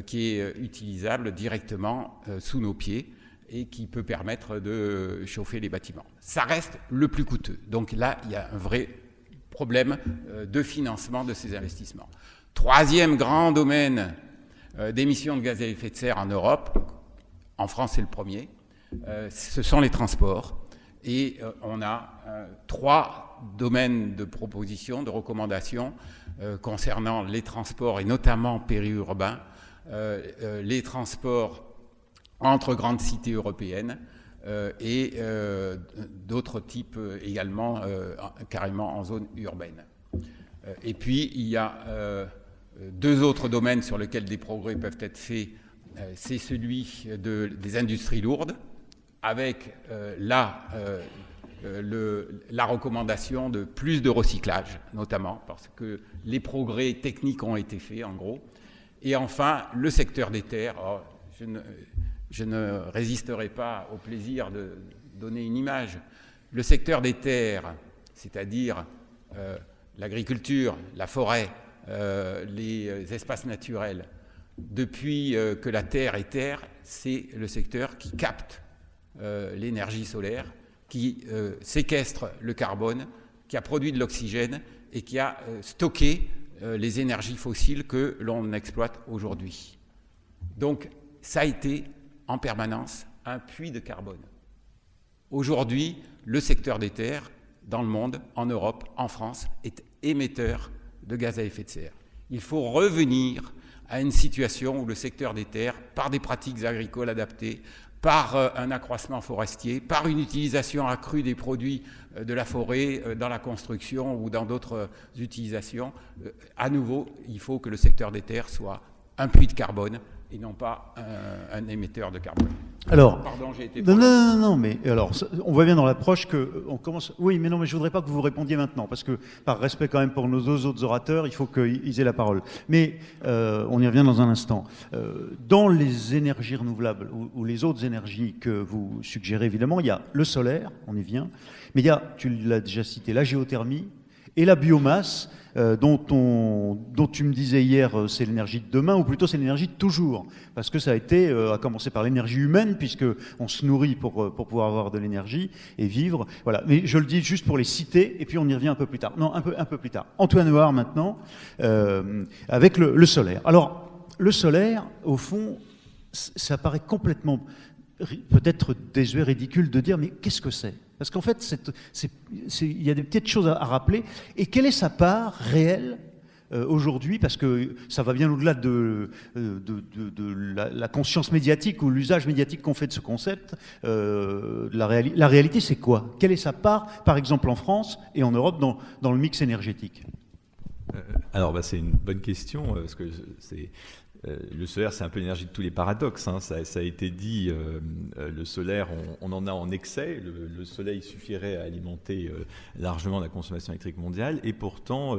S2: qui est utilisable directement sous nos pieds et qui peut permettre de chauffer les bâtiments. Ça reste le plus coûteux. Donc là, il y a un vrai problème de financement de ces investissements. Troisième grand domaine d'émissions de gaz à effet de serre en Europe, en France c'est le premier, ce sont les transports. Et on a 3 domaines de propositions, de recommandations concernant les transports et notamment périurbains, les transports entre grandes cités européennes et d'autres types également carrément en zone urbaine. Et puis il y a 2 autres domaines sur lesquels des progrès peuvent être faits, c'est celui des industries lourdes, avec la recommandation de plus de recyclage, notamment, parce que les progrès techniques ont été faits, en gros. Et enfin, le secteur des terres. Alors, je ne résisterai pas au plaisir de donner une image. Le secteur des terres, c'est-à-dire l'agriculture, la forêt, les espaces naturels, depuis que la terre est terre, c'est le secteur qui capte l'énergie solaire, qui séquestre le carbone, qui a produit de l'oxygène et qui a stocké les énergies fossiles que l'on exploite aujourd'hui. Donc, ça a été en permanence un puits de carbone. Aujourd'hui, le secteur des terres, dans le monde, en Europe, en France, est émetteur de gaz à effet de serre. Il faut revenir à une situation où le secteur des terres, par des pratiques agricoles adaptées, par un accroissement forestier, par une utilisation accrue des produits de la forêt dans la construction ou dans d'autres utilisations, à nouveau, il faut que le secteur des terres soit un puits de carbone et non pas un émetteur de carbone.
S1: Alors,
S2: pardon, j'ai été...
S1: Non, mais alors, on voit bien dans l'approche qu'on commence... Oui, mais non, mais je voudrais pas que vous répondiez maintenant, parce que, par respect quand même pour nos 2 autres orateurs, il faut qu'ils aient la parole. Mais on y revient dans un instant. Dans les énergies renouvelables, ou les autres énergies que vous suggérez, évidemment, il y a le solaire, on y vient, mais il y a, tu l'as déjà cité, la géothermie et la biomasse, dont tu me disais hier, c'est l'énergie de demain, ou plutôt c'est l'énergie de toujours, parce que ça a été, à commencer par l'énergie humaine, puisqu'on se nourrit pour pouvoir avoir de l'énergie et vivre. Voilà. Mais je le dis juste pour les citer, et puis on y revient un peu plus tard. Non, un peu plus tard. Antoine Hoare maintenant, avec le solaire. Alors, le solaire, au fond, ça paraît complètement, peut-être désuet, ridicule de dire, mais qu'est-ce que c'est ? Parce qu'en fait, il y a des petites choses à rappeler. Et quelle est sa part réelle aujourd'hui ? Parce que ça va bien au-delà de la conscience médiatique ou l'usage médiatique qu'on fait de ce concept. La réalité, c'est quoi ? Quelle est sa part, par exemple en France et en Europe, dans le mix énergétique ?
S4: Alors, c'est une bonne question, parce que le solaire, c'est un peu l'énergie de tous les paradoxes. Hein. Ça a été dit, le solaire, on en a en excès. Le soleil suffirait à alimenter largement la consommation électrique mondiale. Et pourtant,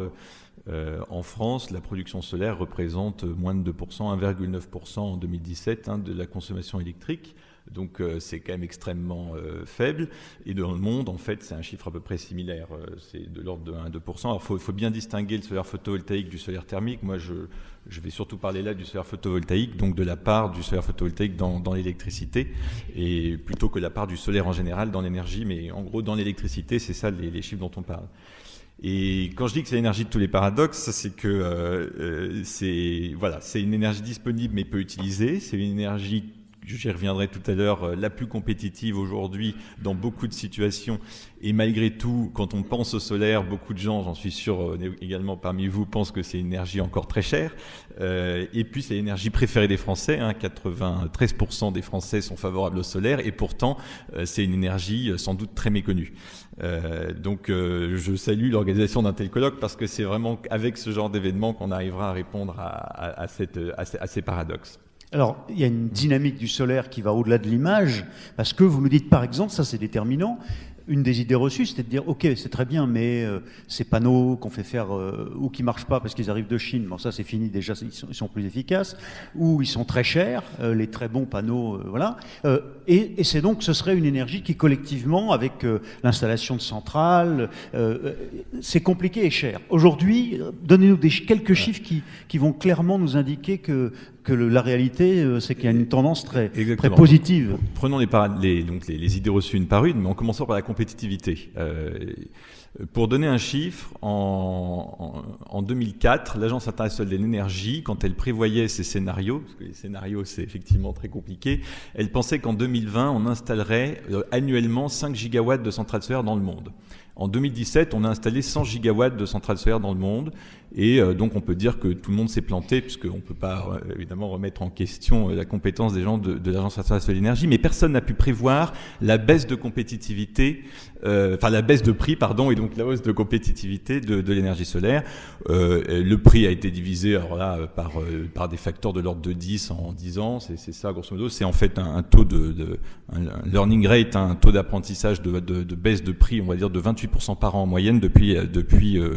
S4: en France, la production solaire représente moins de 2%, 1,9% en 2017 de la consommation électrique. Donc c'est quand même extrêmement faible. Et dans le monde, en fait, c'est un chiffre à peu près similaire. C'est de l'ordre de 1 à 2%. Alors il faut bien distinguer le solaire photovoltaïque du solaire thermique. Moi, je vais surtout parler là du solaire photovoltaïque, donc de la part du solaire photovoltaïque dans l'électricité, et plutôt que la part du solaire en général dans l'énergie. Mais en gros, dans l'électricité, c'est ça les chiffres dont on parle. Et quand je dis que c'est l'énergie de tous les paradoxes, c'est que c'est une énergie disponible mais peu utilisée. C'est une énergie j'y reviendrai tout à l'heure, la plus compétitive aujourd'hui dans beaucoup de situations. Et malgré tout, quand on pense au solaire, beaucoup de gens, j'en suis sûr également parmi vous, pensent que c'est une énergie encore très chère. Et puis c'est l'énergie préférée des Français. 93% des Français sont favorables au solaire. Et pourtant, c'est une énergie sans doute très méconnue. Donc je salue l'organisation d'un tel colloque parce que c'est vraiment avec ce genre d'événement qu'on arrivera à répondre à ces paradoxes.
S1: Alors, il y a une dynamique du solaire qui va au-delà de l'image, parce que vous nous dites, par exemple, ça c'est déterminant, une des idées reçues, c'était de dire, ok, c'est très bien, mais ces panneaux qu'on fait faire, ou qui ne marchent pas parce qu'ils arrivent de Chine, bon ça c'est fini, déjà ils sont plus efficaces, ou ils sont très chers, les très bons panneaux, voilà. Et c'est donc, ce serait une énergie qui collectivement, avec l'installation de centrales, c'est compliqué et cher. Aujourd'hui, donnez-nous quelques chiffres qui vont clairement nous indiquer que la réalité, c'est qu'il y a une tendance très positive.
S4: Prenons les idées reçues une par une, mais en commençant par la compétitivité. Pour donner un chiffre, en 2004, l'Agence internationale de l'énergie, quand elle prévoyait ses scénarios, parce que les scénarios c'est effectivement très compliqué, elle pensait qu'en 2020, on installerait annuellement 5 gigawatts de centrales solaires dans le monde. En 2017, on a installé 100 gigawatts de centrales solaires dans le monde. Et donc, on peut dire que tout le monde s'est planté, puisqu'on ne peut pas, évidemment, remettre en question la compétence des gens de l'Agence internationale de l'énergie. Mais personne n'a pu prévoir la baisse de compétitivité, la baisse de prix, pardon, et donc la hausse de compétitivité de l'énergie solaire. Le prix a été divisé, alors là, par des facteurs de l'ordre de 10 en 10 ans. C'est ça, grosso modo. C'est en fait un taux un learning rate, un taux d'apprentissage de baisse de prix, on va dire, de 28% par an en moyenne depuis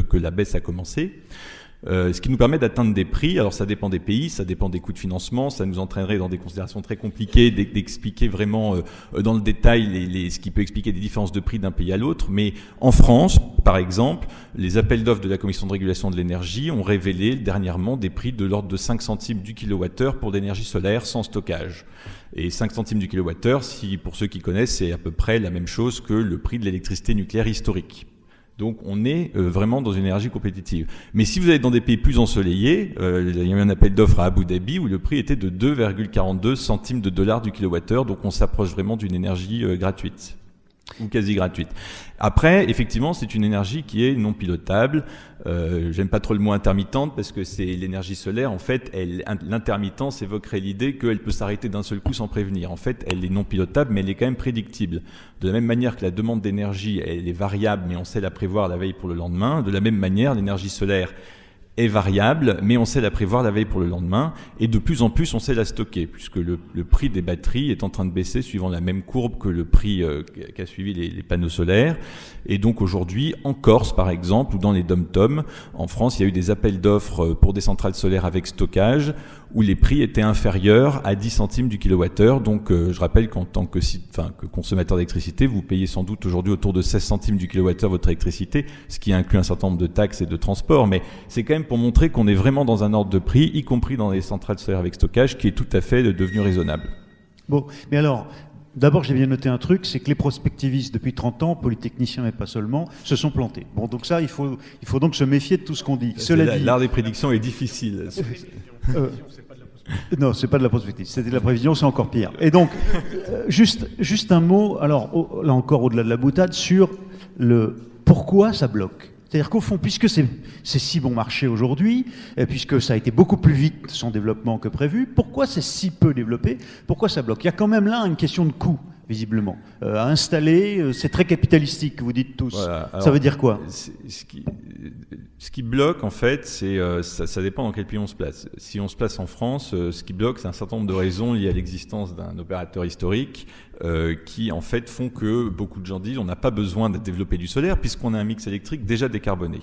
S4: que la baisse a commencé. Ce qui nous permet d'atteindre des prix. Alors ça dépend des pays, ça dépend des coûts de financement, ça nous entraînerait dans des considérations très compliquées d'expliquer vraiment dans le détail ce qui peut expliquer des différences de prix d'un pays à l'autre. Mais en France, par exemple, les appels d'offres de la Commission de régulation de l'énergie ont révélé dernièrement des prix de l'ordre de 5 centimes du kilowattheure pour l'énergie solaire sans stockage. Et 5 centimes du kilowattheure, pour ceux qui connaissent, c'est à peu près la même chose que le prix de l'électricité nucléaire historique. Donc on est vraiment dans une énergie compétitive. Mais si vous allez dans des pays plus ensoleillés, il y a eu un appel d'offres à Abu Dhabi où le prix était de 2,42 centimes de dollars du kilowattheure, donc on s'approche vraiment d'une énergie gratuite ou quasi gratuite. Après, effectivement, c'est une énergie qui est non pilotable. J'aime pas trop le mot intermittente parce que c'est l'énergie solaire. En fait, l'intermittence évoquerait l'idée qu'elle peut s'arrêter d'un seul coup sans prévenir. En fait, elle est non pilotable, mais elle est quand même prédictible. De la même manière que la demande d'énergie, elle est variable, mais on sait la prévoir la veille pour le lendemain. De la même manière, l'énergie solaire est variable, mais on sait la prévoir la veille pour le lendemain, et de plus en plus on sait la stocker, puisque le prix des batteries est en train de baisser suivant la même courbe que le prix qu'a suivi les panneaux solaires. Et donc aujourd'hui, en Corse par exemple, ou dans les DOM-TOM, en France, il y a eu des appels d'offres pour des centrales solaires avec stockage, où les prix étaient inférieurs à 10 centimes du kilowattheure. Donc je rappelle qu'en tant que consommateur d'électricité, vous payez sans doute aujourd'hui autour de 16 centimes du kilowattheure votre électricité, ce qui inclut un certain nombre de taxes et de transports, mais c'est quand même pour montrer qu'on est vraiment dans un ordre de prix, y compris dans les centrales solaires avec stockage, qui est tout à fait devenu raisonnable.
S1: Bon, mais alors, d'abord j'ai bien noté un truc, c'est que les prospectivistes depuis 30 ans, polytechniciens mais pas seulement, se sont plantés. Bon, donc ça, il faut donc se méfier de tout ce qu'on dit.
S4: L'art des prédictions est difficile.
S1: Non, c'est pas de la prospective, c'était de la prévision, c'est encore pire. Et donc, juste un mot, alors là encore au-delà de la boutade, sur le pourquoi ça bloque. C'est-à-dire qu'au fond, puisque c'est si bon marché aujourd'hui, et puisque ça a été beaucoup plus vite son développement que prévu, pourquoi c'est si peu développé? Pourquoi ça bloque? Il y a quand même là une question de coût, visiblement. À installer, c'est très capitalistique, vous dites tous. Voilà. Alors, ça veut dire quoi?
S4: Ce qui bloque, en fait, ça dépend dans quel pays on se place. Si on se place en France, ce qui bloque, c'est un certain nombre de raisons liées à l'existence d'un opérateur historique qui, en fait, font que beaucoup de gens disent on n'a pas besoin de développer du solaire puisqu'on a un mix électrique déjà décarboné.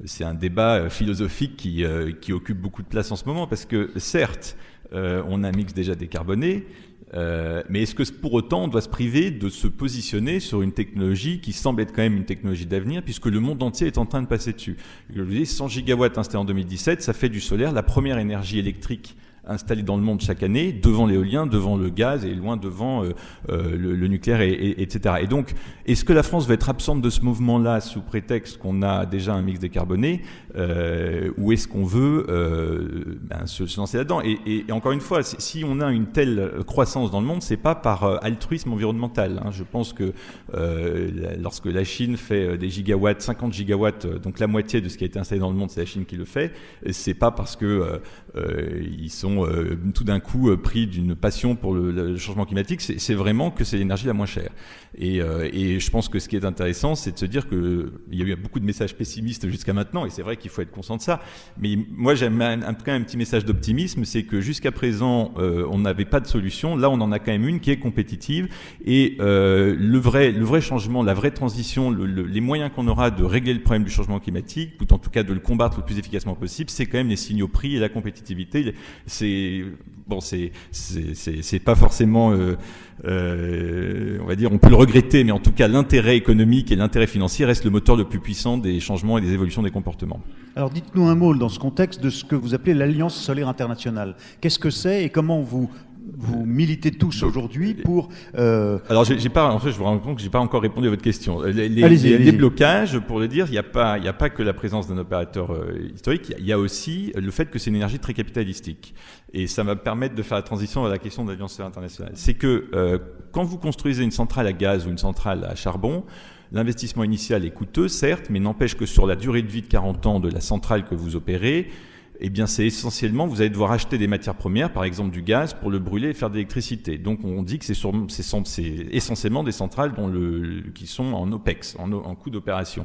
S4: C'est un débat philosophique qui occupe beaucoup de place en ce moment parce que, certes, on a un mix déjà décarboné, mais est-ce que pour autant on doit se priver de se positionner sur une technologie qui semble être quand même une technologie d'avenir puisque le monde entier est en train de passer dessus? Je vous dis, 100 gigawatts installés en 2017, ça fait du solaire la première énergie électrique installés dans le monde chaque année, devant l'éolien, devant le gaz et loin devant le nucléaire, etc. Et donc, est-ce que la France va être absente de ce mouvement-là sous prétexte qu'on a déjà un mix décarboné, ou est-ce qu'on veut se lancer là-dedans ? Et encore une fois, si on a une telle croissance dans le monde, c'est pas par altruisme environnemental. Je pense que lorsque la Chine fait des gigawatts, 50 gigawatts, donc la moitié de ce qui a été installé dans le monde, c'est la Chine qui le fait, c'est pas parce que ils sont tout d'un coup pris d'une passion pour le changement climatique, c'est vraiment que c'est l'énergie la moins chère. Et je pense que ce qui est intéressant, c'est de se dire qu'il y a eu beaucoup de messages pessimistes jusqu'à maintenant, et c'est vrai qu'il faut être conscient de ça. Mais moi, j'aime quand même un petit message d'optimisme, c'est que jusqu'à présent, on n'avait pas de solution. Là, on en a quand même une qui est compétitive. Et le vrai changement, la vraie transition, les moyens qu'on aura de régler le problème du changement climatique, ou en tout cas de le combattre le plus efficacement possible, c'est quand même les signaux prix et la compétitivité. C'est pas forcément, on va dire, on peut le regretter, mais en tout cas, l'intérêt économique et l'intérêt financier restent le moteur le plus puissant des changements et des évolutions des comportements.
S1: Alors dites-nous un mot dans ce contexte de ce que vous appelez l'Alliance solaire internationale. Qu'est-ce que c'est et comment vous militez tous aujourd'hui pour...
S4: Alors, je vous rends compte que je n'ai pas encore répondu à votre question.
S1: Allez-y.
S4: Les blocages, pour le dire, il n'y a pas que la présence d'un opérateur historique, il y a aussi le fait que c'est une énergie très capitalistique. Et ça va permettre de faire la transition à la question de l'Alliance solaire internationale. C'est que quand vous construisez une centrale à gaz ou une centrale à charbon, l'investissement initial est coûteux, certes, mais n'empêche que sur la durée de vie de 40 ans de la centrale que vous opérez, eh bien, c'est essentiellement, vous allez devoir acheter des matières premières, par exemple du gaz, pour le brûler et faire de l'électricité. Donc, on dit que c'est essentiellement des centrales qui sont en OPEX, en coût d'opération.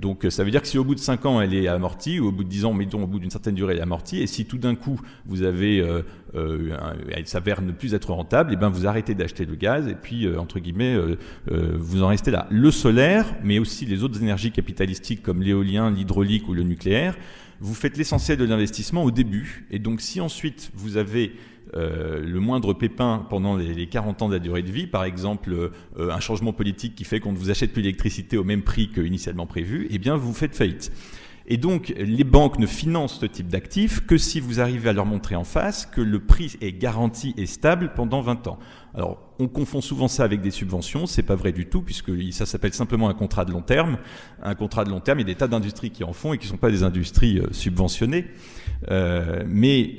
S4: Donc, ça veut dire que si au bout de 5 ans, elle est amortie, ou au bout de 10 ans, mettons, au bout d'une certaine durée, elle est amortie, et si tout d'un coup, vous avez, elle s'avère ne plus être rentable, eh bien, vous arrêtez d'acheter le gaz, et puis, entre guillemets, vous en restez là. Le solaire, mais aussi les autres énergies capitalistiques comme l'éolien, l'hydraulique ou le nucléaire, vous faites l'essentiel de l'investissement au début, et donc si ensuite vous avez le moindre pépin pendant les 40 ans de la durée de vie, par exemple un changement politique qui fait qu'on ne vous achète plus l'électricité au même prix qu'initialement prévu, eh bien vous faites faillite. Et donc les banques ne financent ce type d'actifs que si vous arrivez à leur montrer en face que le prix est garanti et stable pendant 20 ans. Alors, on confond souvent ça avec des subventions, c'est pas vrai du tout, puisque ça s'appelle simplement un contrat de long terme. Un contrat de long terme, il y a des tas d'industries qui en font et qui ne sont pas des industries subventionnées. Mais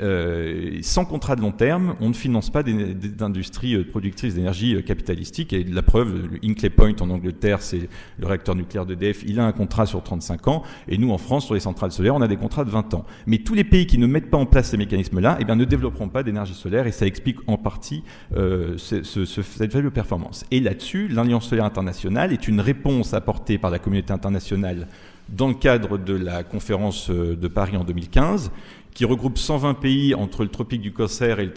S4: sans contrat de long terme, on ne finance pas d'industries productrices d'énergie capitalistique. Et la preuve, le Hinkley Point en Angleterre, c'est le réacteur nucléaire d'EDF, il a un contrat sur 35 ans. Et nous, en France, sur les centrales solaires, on a des contrats de 20 ans. Mais tous les pays qui ne mettent pas en place ces mécanismes-là, eh bien, ne développeront pas d'énergie solaire, et ça explique en partie cette faible performance. Et là-dessus, l'Alliance solaire internationale est une réponse apportée par la communauté internationale dans le cadre de la conférence de Paris en 2015, qui regroupe 120 pays entre le tropique du Cancer et le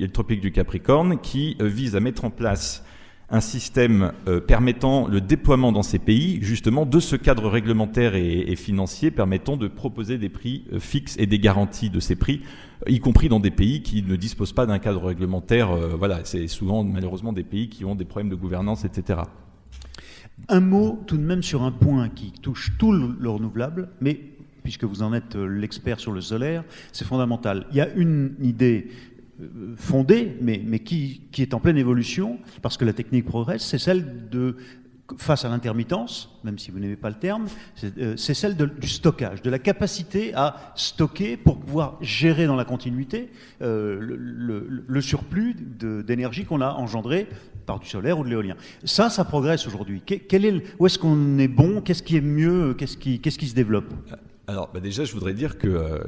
S4: tropique du Capricorne, qui vise à mettre en place un système permettant le déploiement dans ces pays, justement, de ce cadre réglementaire et financier permettant de proposer des prix fixes et des garanties de ces prix, y compris dans des pays qui ne disposent pas d'un cadre réglementaire. Voilà, c'est souvent, malheureusement, des pays qui ont des problèmes de gouvernance, etc.
S1: Un mot tout de même sur un point qui touche tout le renouvelable, mais puisque vous en êtes l'expert sur le solaire, c'est fondamental. Il y a une idée fondée, mais qui est en pleine évolution, parce que la technique progresse, c'est celle de, face à l'intermittence, même si vous n'aimez pas le terme, c'est celle du stockage, de la capacité à stocker pour pouvoir gérer dans la continuité le surplus d'énergie qu'on a engendré par du solaire ou de l'éolien. Ça progresse aujourd'hui. Où est-ce qu'on est bon? Qu'est-ce qui est mieux? Qu'est-ce qui se développe?
S4: Alors déjà, je voudrais dire que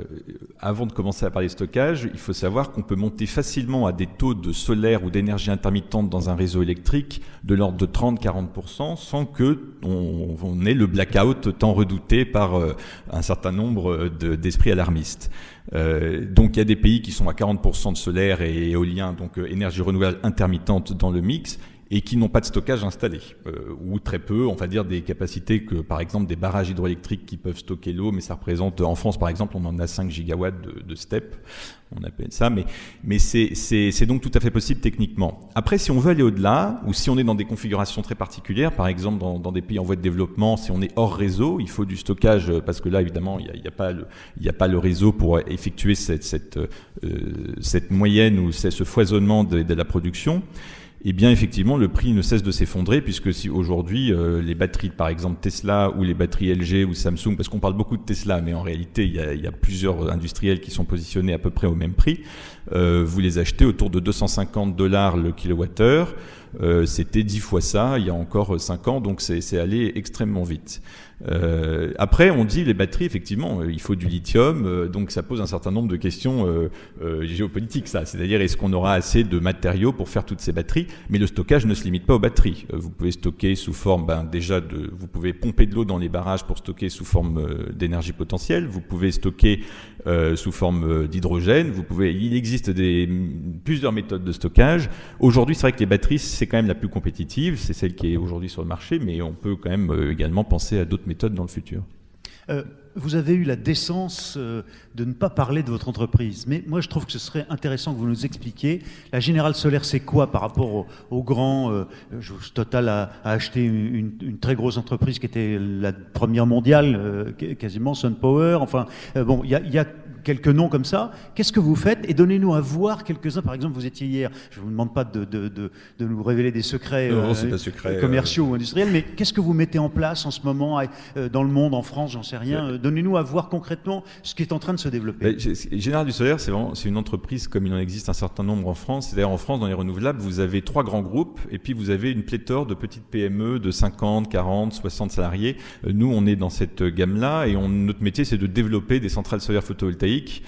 S4: avant de commencer à parler de stockage, il faut savoir qu'on peut monter facilement à des taux de solaire ou d'énergie intermittente dans un réseau électrique de l'ordre de 30-40% sans que on ait le blackout tant redouté par un certain nombre d'esprits alarmistes. Donc il y a des pays qui sont à 40% de solaire et éolien, donc énergie renouvelable intermittente dans le mix. et qui n'ont pas de stockage installé, ou très peu, on va dire des capacités que, par exemple, des barrages hydroélectriques qui peuvent stocker l'eau, mais ça représente, en France par exemple, on en a 5 gigawatts de STEP, on appelle ça, mais c'est donc tout à fait possible techniquement. Après, si on veut aller au-delà, ou si on est dans des configurations très particulières, par exemple dans des pays en voie de développement, si on est hors réseau, il faut du stockage, parce que là, évidemment, il n'y a pas le réseau pour effectuer cette moyenne ou ce foisonnement de la production. Eh bien, effectivement, le prix ne cesse de s'effondrer, puisque si aujourd'hui, les batteries, par exemple Tesla, ou les batteries LG ou Samsung, parce qu'on parle beaucoup de Tesla, mais en réalité, il y a plusieurs industriels qui sont positionnés à peu près au même prix, vous les achetez autour de $250 le kilowattheure. C'était 10 fois ça il y a encore 5 ans, donc c'est allé extrêmement vite. Après, on dit les batteries, effectivement, il faut du lithium, donc ça pose un certain nombre de questions géopolitiques, ça. C'est-à-dire, est-ce qu'on aura assez de matériaux pour faire toutes ces batteries? Mais le stockage ne se limite pas aux batteries. Vous pouvez stocker sous forme, vous pouvez pomper de l'eau dans les barrages pour stocker sous forme d'énergie potentielle. Vous pouvez stocker sous forme d'hydrogène. Il existe plusieurs méthodes de stockage. Aujourd'hui, c'est vrai que les batteries, c'est quand même la plus compétitive. C'est celle qui est aujourd'hui sur le marché, mais on peut quand même également penser à d'autres méthodes dans le futur.
S1: Vous avez eu la décence de ne pas parler de votre entreprise, mais moi je trouve que ce serait intéressant que vous nous expliquiez. La Générale Solaire, c'est quoi par rapport aux grands Total a acheté une très grosse entreprise qui était la première mondiale, quasiment SunPower. Enfin, bon, il y a quelques noms comme ça. Qu'est-ce que vous faites? Et donnez-nous à voir quelques-uns. Par exemple, vous étiez hier, je ne vous demande pas de nous révéler des secrets, commerciaux ou industriels, mais qu'est-ce que vous mettez en place en ce moment dans le monde, en France, j'en sais rien. Donnez-nous à voir concrètement ce qui est en train de se développer.
S4: Générale du Solaire, c'est une entreprise comme il en existe un certain nombre en France. C'est-à-dire en France, dans les renouvelables, vous avez 3 grands groupes et puis vous avez une pléthore de petites PME de 50, 40, 60 salariés. Nous, on est dans cette gamme-là et notre métier, c'est de développer des centrales solaires photovoltaïques,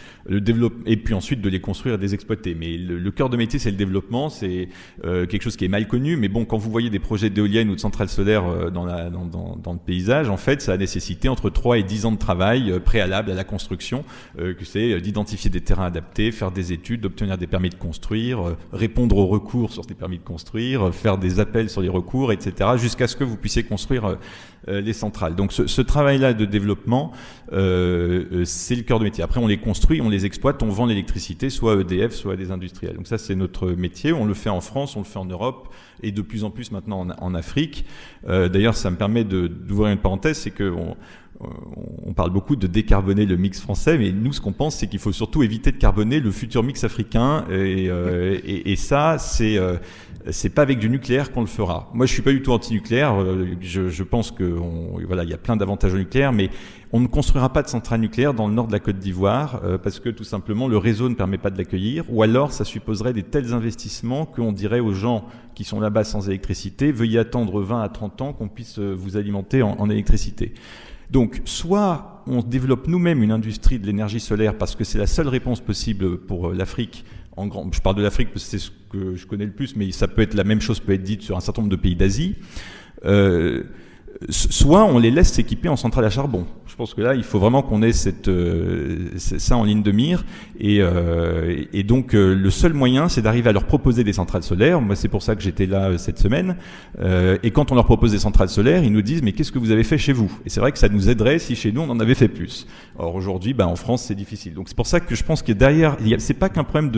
S4: et puis ensuite de les construire et de les exploiter. Mais le cœur de métier, c'est le développement. C'est quelque chose qui est mal connu. Mais bon, quand vous voyez des projets d'éoliennes ou de centrales solaires dans le paysage, en fait, ça a nécessité entre 3 et 10 ans de travail préalable à la construction, que c'est d'identifier des terrains adaptés, faire des études, d'obtenir des permis de construire, répondre aux recours sur ces permis de construire, faire des appels sur les recours, etc., jusqu'à ce que vous puissiez construire les centrales. Donc ce travail-là de développement, c'est le cœur de métier. Après, on les construit, on les exploite, on vend l'électricité, soit à EDF, soit à des industriels. Donc ça, c'est notre métier. On le fait en France, on le fait en Europe, et de plus en plus maintenant en Afrique. D'ailleurs, ça me permet d'ouvrir une parenthèse, c'est que on parle beaucoup de décarboner le mix français, mais nous, ce qu'on pense, c'est qu'il faut surtout éviter de carboner le futur mix africain. Et ça, c'est pas avec du nucléaire qu'on le fera. Moi, je suis pas du tout anti-nucléaire. Je pense que il y a plein d'avantages au nucléaire, mais on ne construira pas de centrale nucléaire dans le nord de la Côte d'Ivoire parce que tout simplement le réseau ne permet pas de l'accueillir, ou alors ça supposerait des tels investissements qu'on dirait aux gens qui sont là-bas sans électricité, veuillez attendre 20 à 30 ans qu'on puisse vous alimenter en électricité. Donc, soit on développe nous-mêmes une industrie de l'énergie solaire parce que c'est la seule réponse possible pour l'Afrique. Je parle de l'Afrique parce que c'est ce que je connais le plus, mais ça peut être la même chose peut être dite sur un certain nombre de pays d'Asie. Soit on les laisse s'équiper en centrale à charbon. Je pense que là, il faut vraiment qu'on ait ça en ligne de mire. Et donc, le seul moyen, c'est d'arriver à leur proposer des centrales solaires. Moi, c'est pour ça que j'étais là cette semaine. Et quand on leur propose des centrales solaires, ils nous disent « Mais qu'est-ce que vous avez fait chez vous ?» Et c'est vrai que ça nous aiderait si chez nous, on en avait fait plus. Or, aujourd'hui, en France, c'est difficile. Donc, c'est pour ça que je pense que derrière, c'est pas qu'un problème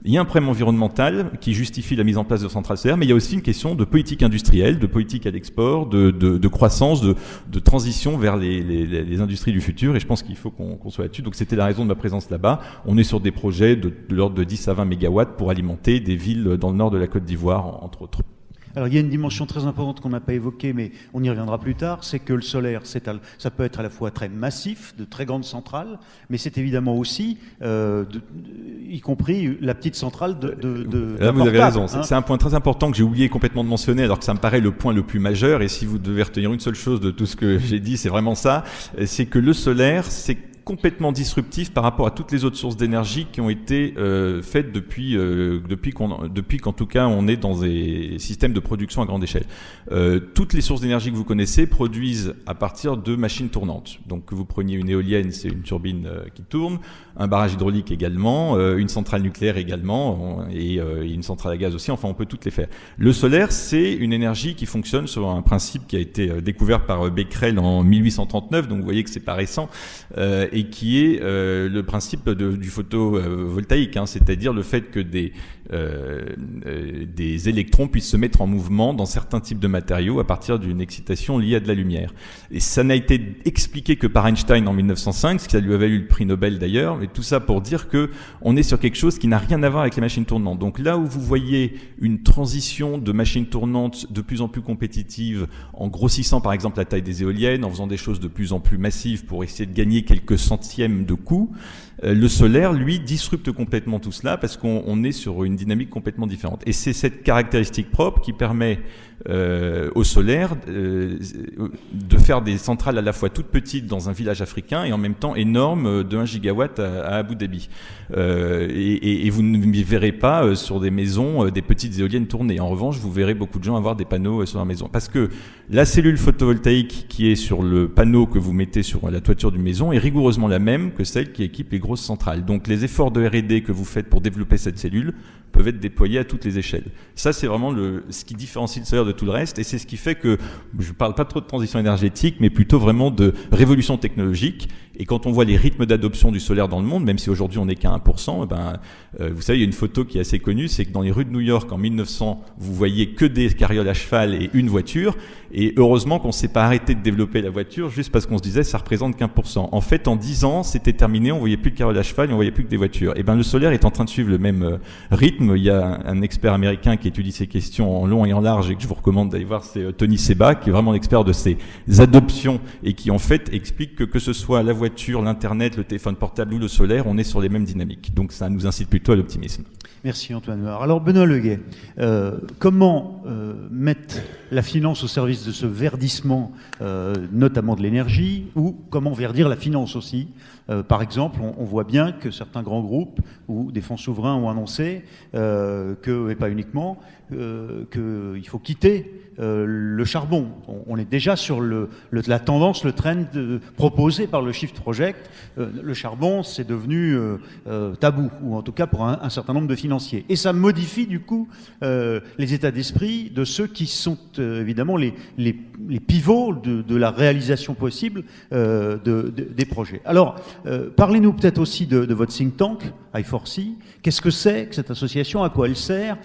S4: il y a un problème environnemental qui justifie la mise en place de centrales solaires, mais il y a aussi une question de politique industrielle, de politique à l'export, de croissance, de transition vers les industries du futur. Et je pense qu'il faut qu'on soit là-dessus. Donc c'était la raison de ma présence là-bas. On est sur des projets de l'ordre de 10 à 20 mégawatts pour alimenter des villes dans le nord de la Côte d'Ivoire, entre autres.
S1: Alors il y a une dimension très importante qu'on n'a pas évoquée, mais on y reviendra plus tard, c'est que le solaire, ça peut être à la fois très massif, de très grandes centrales, mais c'est évidemment aussi, y compris la petite centrale
S4: Là, vous avez raison, c'est un point très important que j'ai oublié complètement de mentionner, alors que ça me paraît le point le plus majeur, et si vous devez retenir une seule chose de tout ce que j'ai dit, c'est vraiment ça, c'est que le solaire, c'est complètement disruptif par rapport à toutes les autres sources d'énergie qui ont été faites depuis qu'en tout cas on est dans des systèmes de production à grande échelle. Toutes les sources d'énergie que vous connaissez produisent à partir de machines tournantes. Donc que vous preniez une éolienne, c'est une turbine qui tourne, un barrage hydraulique également, une centrale nucléaire également, et une centrale à gaz aussi, enfin on peut toutes les faire. Le solaire, c'est une énergie qui fonctionne sur un principe qui a été découvert par Becquerel en 1839, donc vous voyez que c'est pas récent, et qui est le principe du photovoltaïque, hein, c'est-à-dire le fait que des électrons puissent se mettre en mouvement dans certains types de matériaux à partir d'une excitation liée à de la lumière. Et ça n'a été expliqué que par Einstein en 1905, ce qui lui a valu le prix Nobel d'ailleurs, et tout ça pour dire que on est sur quelque chose qui n'a rien à voir avec les machines tournantes. Donc là où vous voyez une transition de machines tournantes de plus en plus compétitives, en grossissant par exemple la taille des éoliennes, en faisant des choses de plus en plus massives pour essayer de gagner quelques centièmes de coût, le solaire, lui, disrupte complètement tout cela parce qu'on est sur une dynamique complètement différente. Et c'est cette caractéristique propre qui permet au solaire de faire des centrales à la fois toutes petites dans un village africain et en même temps énormes de 1 gigawatt à Abu Dhabi. Et vous ne verrez pas sur des maisons des petites éoliennes tournées. En revanche, vous verrez beaucoup de gens avoir des panneaux sur leur maison. Parce que la cellule photovoltaïque qui est sur le panneau que vous mettez sur la toiture d'une maison est rigoureusement la même que celle qui équipe les grosses centrales. Donc les efforts de R&D que vous faites pour développer cette cellule peuvent être déployés à toutes les échelles. Ça, c'est vraiment ce qui différencie le solaire de tout le reste, et c'est ce qui fait que je ne parle pas trop de transition énergétique, mais plutôt vraiment de révolution technologique. Et quand on voit les rythmes d'adoption du solaire dans le monde, même si aujourd'hui on n'est qu'à 1%, vous savez, il y a une photo qui est assez connue, c'est que dans les rues de New York en 1900, vous voyez que des carrioles à cheval et une voiture, et heureusement qu'on ne s'est pas arrêté de développer la voiture juste parce qu'on se disait ça représente qu'1%. En fait, en 10 ans, c'était terminé, on voyait plus de carrioles à cheval et on voyait plus que des voitures. Et le solaire est en train de suivre le même rythme. Il y a un expert américain qui étudie ces questions en long et en large et que je vous recommande d'aller voir, c'est Tony Seba, qui est vraiment l'expert de ces adoptions et qui en fait explique que ce soit la voiture, l'internet, le téléphone portable ou le solaire, on est sur les mêmes dynamiques. Donc ça nous incite plutôt à l'optimisme.
S1: Merci Antoine. Alors Benoît Leguet, comment mettre la finance au service de ce verdissement, notamment de l'énergie, ou comment verdir la finance aussi? Par exemple, on voit bien que certains grands groupes ou des fonds souverains ont annoncé et pas uniquement, qu'il faut quitter le charbon. On est déjà sur la tendance, le trend proposé par le Shift Project. Le charbon, c'est devenu tabou, ou en tout cas pour un certain nombre de financiers. Et ça modifie du coup les états d'esprit de ceux qui sont évidemment les pivots de la réalisation possible des projets. Alors, parlez-nous peut-être aussi de votre think tank, I4C. Qu'est-ce que c'est que cette association, à quoi elle sert,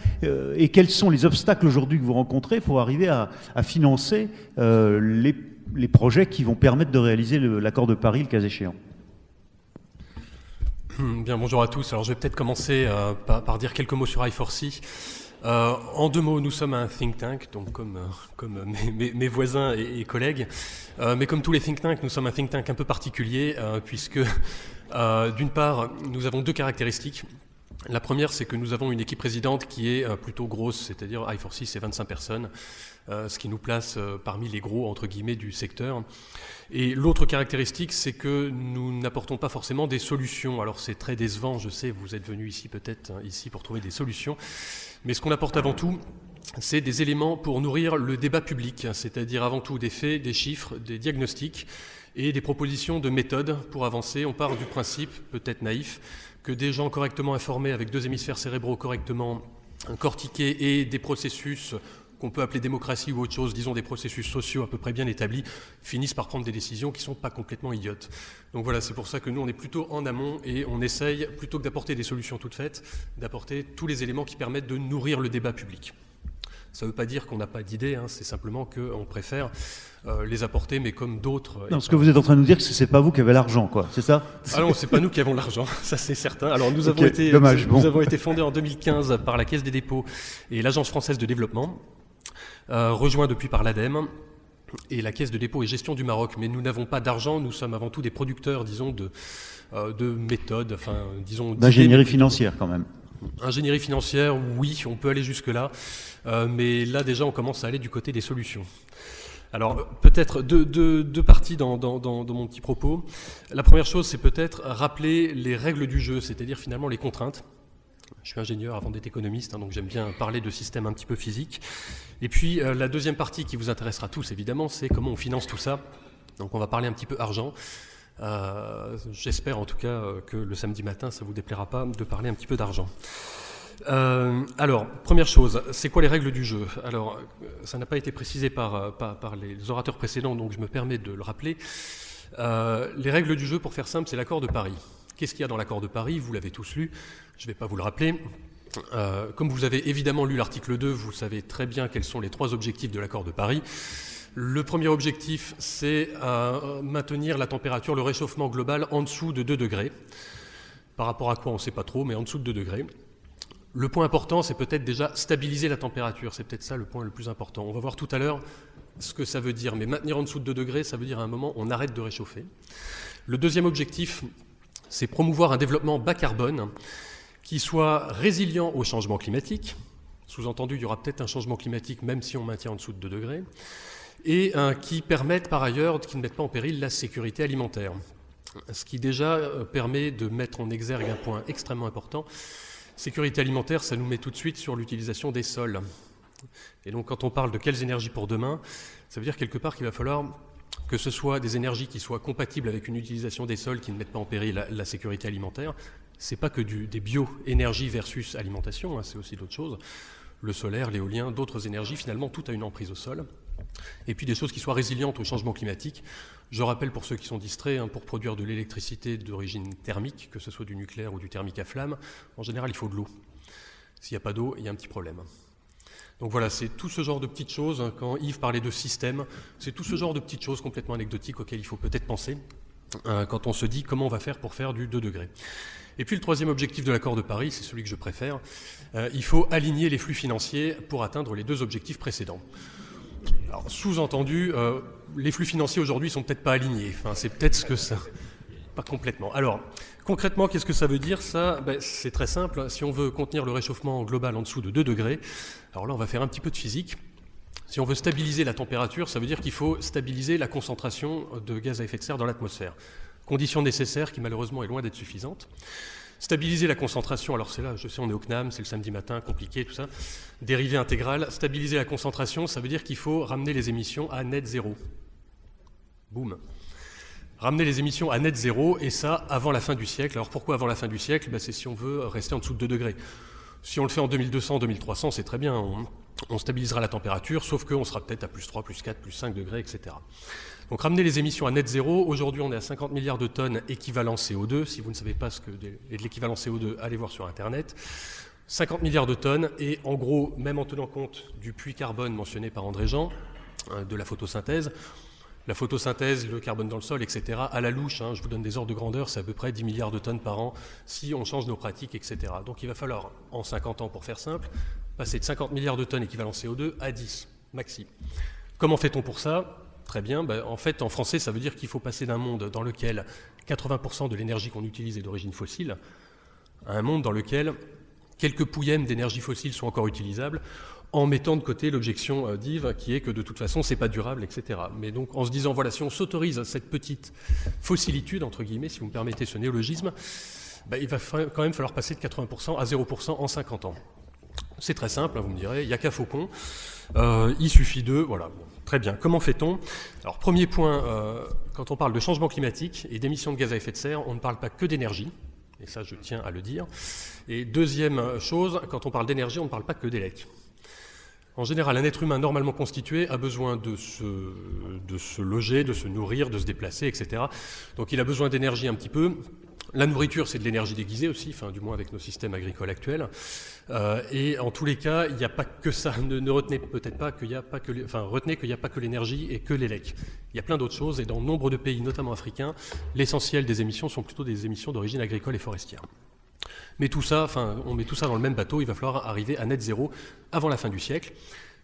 S1: et quels sont les obstacles aujourd'hui que vous rencontrez pour arriver à financer les projets qui vont permettre de réaliser l'accord de Paris, le cas échéant?
S5: Bien, bonjour à tous. Alors, je vais peut-être commencer par dire quelques mots sur I4C. En 2 mots, nous sommes un think tank, donc comme mes voisins et collègues. Mais comme tous les think tanks, nous sommes un think tank un peu particulier, puisque d'une part, nous avons 2 caractéristiques. La première, c'est que nous avons une équipe présidente qui est plutôt grosse, c'est-à-dire I4C, c'est 25 personnes, ce qui nous place parmi les gros, entre guillemets, du secteur. Et l'autre caractéristique, c'est que nous n'apportons pas forcément des solutions. Alors c'est très décevant, je sais, vous êtes venus ici peut-être ici pour trouver des solutions, mais ce qu'on apporte avant tout, c'est des éléments pour nourrir le débat public, c'est-à-dire avant tout des faits, des chiffres, des diagnostics et des propositions de méthodes pour avancer. On part du principe, peut-être naïf, que des gens correctement informés avec 2 hémisphères cérébraux correctement cortiqués et des processus qu'on peut appeler démocratie ou autre chose, disons des processus sociaux à peu près bien établis, finissent par prendre des décisions qui ne sont pas complètement idiotes. Donc voilà, c'est pour ça que nous, on est plutôt en amont et on essaye, plutôt que d'apporter des solutions toutes faites, d'apporter tous les éléments qui permettent de nourrir le débat public. Ça ne veut pas dire qu'on n'a pas d'idées, hein, c'est simplement qu'on préfère les apporter, mais comme d'autres...
S1: Non, ce que vous êtes en train de nous dire, c'est que ce n'est pas vous qui avez l'argent, quoi, c'est ça?
S5: Ah non, ce n'est pas nous qui avons l'argent, ça c'est certain. Alors nous avons été fondés en 2015 par la Caisse des dépôts et l'Agence française de développement, rejoints depuis par l'ADEME et la Caisse de dépôt et gestion du Maroc. Mais nous n'avons pas d'argent, nous sommes avant tout des producteurs, disons, de méthodes, enfin, disons...
S1: D'ingénierie financière, quand même.
S5: Ingénierie financière, oui, on peut aller jusque-là, mais là déjà on commence à aller du côté des solutions. Alors, peut-être deux parties dans mon petit propos. La première chose, c'est peut-être rappeler les règles du jeu, c'est-à-dire finalement les contraintes. Je suis ingénieur avant d'être économiste, donc j'aime bien parler de systèmes un petit peu physiques. Et puis, la deuxième partie qui vous intéressera tous, évidemment, c'est comment on finance tout ça. Donc, on va parler un petit peu argent. J'espère en tout cas que le samedi matin, ça ne vous déplaira pas de parler un petit peu d'argent. Alors, première chose, c'est quoi les règles du jeu? Alors, ça n'a pas été précisé par les orateurs précédents, donc je me permets de le rappeler. Les règles du jeu, pour faire simple, c'est l'accord de Paris. Qu'est-ce qu'il y a dans l'accord de Paris? Vous l'avez tous lu, je ne vais pas vous le rappeler. Comme vous avez évidemment lu l'article 2, vous savez très bien quels sont les 3 objectifs de l'accord de Paris. Le premier objectif, c'est maintenir la température, le réchauffement global en dessous de 2 degrés. Par rapport à quoi, on ne sait pas trop, mais en dessous de 2 degrés. Le point important, c'est peut-être déjà stabiliser la température. C'est peut-être ça le point le plus important. On va voir tout à l'heure ce que ça veut dire. Mais maintenir en dessous de 2 degrés, ça veut dire à un moment, on arrête de réchauffer. Le deuxième objectif, c'est promouvoir un développement bas carbone qui soit résilient au changement climatique. Sous-entendu, il y aura peut-être un changement climatique même si on maintient en dessous de 2 degrés. Et qui permettent par ailleurs, qui ne mettent pas en péril la sécurité alimentaire. Ce qui déjà permet de mettre en exergue un point extrêmement important. Sécurité alimentaire, ça nous met tout de suite sur l'utilisation des sols. Et donc quand on parle de quelles énergies pour demain, ça veut dire quelque part qu'il va falloir que ce soit des énergies qui soient compatibles avec une utilisation des sols qui ne mettent pas en péril la sécurité alimentaire. C'est pas que des bio-énergies versus alimentation, c'est aussi d'autres choses. Le solaire, l'éolien, d'autres énergies, finalement tout a une emprise au sol. Et puis des choses qui soient résilientes au changement climatique. Je rappelle pour ceux qui sont distraits, pour produire de l'électricité d'origine thermique, que ce soit du nucléaire ou du thermique à flamme, en général il faut de l'eau. S'il n'y a pas d'eau, il y a un petit problème. Donc voilà, c'est tout ce genre de petites choses, quand Yves parlait de système, c'est tout ce genre de petites choses complètement anecdotiques auxquelles il faut peut-être penser quand on se dit comment on va faire pour faire du 2 degrés. Et puis le troisième objectif de l'accord de Paris, c'est celui que je préfère, il faut aligner les flux financiers pour atteindre les 2 objectifs précédents. Alors, sous-entendu, les flux financiers aujourd'hui sont peut-être pas alignés. Enfin, c'est peut-être ce que ça... Pas complètement. Alors, concrètement, qu'est-ce que ça veut dire ça? C'est très simple. Si on veut contenir le réchauffement global en dessous de 2 degrés, alors là, on va faire un petit peu de physique. Si on veut stabiliser la température, ça veut dire qu'il faut stabiliser la concentration de gaz à effet de serre dans l'atmosphère. Condition nécessaire qui, malheureusement, est loin d'être suffisante. Stabiliser la concentration, alors c'est là, je sais, on est au CNAM, c'est le samedi matin, compliqué, tout ça. Dérivée intégrale, stabiliser la concentration, ça veut dire qu'il faut ramener les émissions à net zéro. Boum. Ramener les émissions à net zéro, et ça avant la fin du siècle. Alors pourquoi avant la fin du siècle? C'est si on veut rester en dessous de 2 degrés. Si on le fait en 2200, 2300, c'est très bien, on stabilisera la température, sauf qu'on sera peut-être à plus 3, plus 4, plus 5 degrés, etc. Donc ramener les émissions à net zéro, aujourd'hui on est à 50 milliards de tonnes équivalent CO2, si vous ne savez pas ce que est de l'équivalent CO2, allez voir sur Internet. 50 milliards de tonnes, et en gros, même en tenant compte du puits carbone mentionné par André Jean, de la photosynthèse, le carbone dans le sol, etc., à la louche, je vous donne des ordres de grandeur, c'est à peu près 10 milliards de tonnes par an, si on change nos pratiques, etc. Donc il va falloir, en 50 ans pour faire simple, passer de 50 milliards de tonnes équivalent CO2 à 10, maxi. Comment fait-on pour ça? Très bien, en fait, en français, ça veut dire qu'il faut passer d'un monde dans lequel 80% de l'énergie qu'on utilise est d'origine fossile, à un monde dans lequel quelques pouillèmes d'énergie fossile sont encore utilisables, en mettant de côté l'objection d'Yves, qui est que de toute façon, c'est pas durable, etc. Mais donc, en se disant, voilà, si on s'autorise cette petite fossilitude, entre guillemets, si vous me permettez ce néologisme, il va quand même falloir passer de 80% à 0% en 50 ans. C'est très simple, vous me direz, il n'y a qu'à Faucon, il suffit de... Voilà, bon, très bien. Comment fait-on? Alors, premier point, quand on parle de changement climatique et d'émissions de gaz à effet de serre, on ne parle pas que d'énergie, et ça, je tiens à le dire. Et deuxième chose, quand on parle d'énergie, on ne parle pas que d'élec. En général, un être humain normalement constitué a besoin de se loger, de se nourrir, de se déplacer, etc. Donc il a besoin d'énergie un petit peu. La nourriture, c'est de l'énergie déguisée aussi, du moins avec nos systèmes agricoles actuels. Et en tous les cas, il n'y a pas que ça. Ne retenez peut-être pas qu'il n'y a pas que... retenez qu'il n'y a pas que l'énergie et que l'élec. Il y a plein d'autres choses, et dans nombre de pays, notamment africains, l'essentiel des émissions sont plutôt des émissions d'origine agricole et forestière. Mais tout ça, on met tout ça dans le même bateau, il va falloir arriver à net zéro avant la fin du siècle.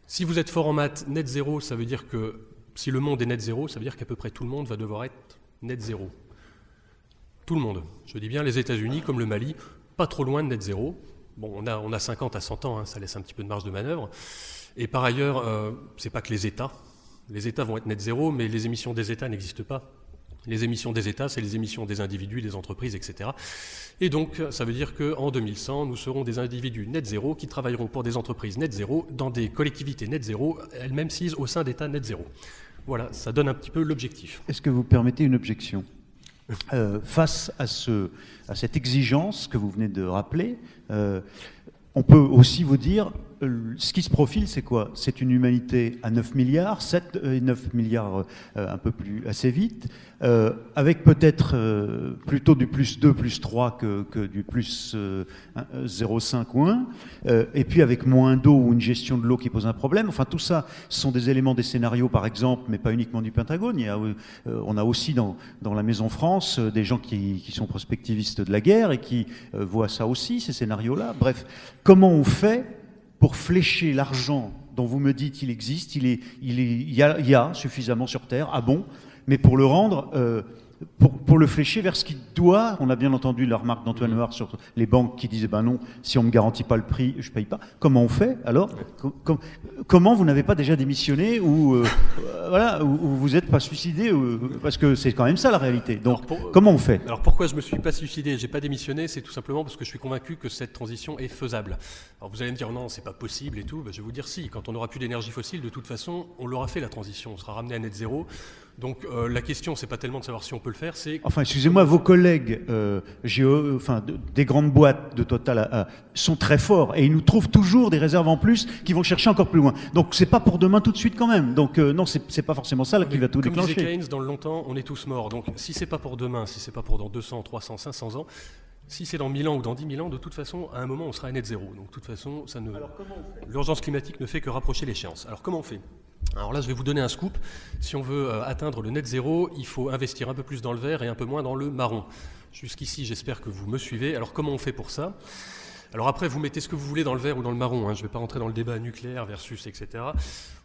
S5: Si vous êtes fort en maths, net zéro, ça veut dire que si le monde est net zéro, ça veut dire qu'à peu près tout le monde va devoir être net zéro. Tout le monde. Je dis bien les États-Unis comme le Mali, pas trop loin de net zéro. Bon, on a 50 à 100 ans, ça laisse un petit peu de marge de manœuvre. Et par ailleurs, c'est pas que les États, Les États vont être net zéro, mais les émissions des États n'existent pas. Les émissions des États, c'est les émissions des individus, des entreprises, etc. Et donc, ça veut dire qu'en 2100, nous serons des individus net zéro qui travailleront pour des entreprises net zéro, dans des collectivités net zéro, elles-mêmes sises au sein d'États net zéro. Voilà, ça donne un petit peu l'objectif.
S1: Est-ce que vous permettez une objection ? Face à cette exigence que vous venez de rappeler, on peut aussi vous dire, ce qui se profile, c'est quoi ? C'est une humanité à 9 milliards, 9 milliards un peu plus assez vite, avec peut-être plutôt du plus 2, plus 3 que du plus 0,5 ou 1, et puis avec moins d'eau ou une gestion de l'eau qui pose un problème. Enfin, tout ça, ce sont des éléments des scénarios, par exemple, mais pas uniquement du Pentagone. On a aussi dans la Maison France des gens qui sont prospectivistes de la guerre et qui voient ça aussi, ces scénarios-là. Bref, comment on fait pour flécher l'argent dont vous me dites qu'il existe, il y a suffisamment sur Terre, ah bon, mais pour le rendre, pour le flécher vers ce qui doit, on a bien entendu la remarque d'Antoine Noir sur les banques qui disaient, ben non, si on ne me garantit pas le prix, je ne paye pas. Comment on fait alors ? Comment vous n'avez pas déjà démissionné ou voilà, ou vous n'êtes pas suicidé parce que c'est quand même ça la réalité. Donc comment on fait ?
S5: Alors pourquoi je ne me suis pas suicidé, je n'ai pas démissionné, c'est tout simplement parce que je suis convaincu que cette transition est faisable. Alors vous allez me dire non, c'est pas possible et tout, ben, je vais vous dire si, quand on n'aura plus d'énergie fossile, de toute façon, on l'aura fait la transition, on sera ramené à net zéro. Donc la question, c'est pas tellement de savoir si on peut le faire, c'est...
S1: Enfin, excusez-moi, vos collègues des grandes boîtes de Total sont très forts et ils nous trouvent toujours des réserves en plus qui vont chercher encore plus loin. Donc c'est pas pour demain tout de suite quand même. Donc non, c'est pas forcément ça là, qui va tout déclencher.
S5: Comme disait Keynes, dans le longtemps, on est tous morts. Donc si c'est pas pour demain, si c'est pas pour dans 200, 300, 500 ans, si c'est dans 1000 ans ou dans 10 000 ans, de toute façon, à un moment, on sera à net zéro. Donc de toute façon, l'urgence climatique ne fait que rapprocher l'échéance. Alors comment on fait ? Alors là, je vais vous donner un scoop. Si on veut atteindre le net zéro, il faut investir un peu plus dans le vert et un peu moins dans le marron. Jusqu'ici, j'espère que vous me suivez. Alors comment on fait pour ça ? Alors après, vous mettez ce que vous voulez dans le vert ou dans le marron. Je ne vais pas rentrer dans le débat nucléaire versus, etc.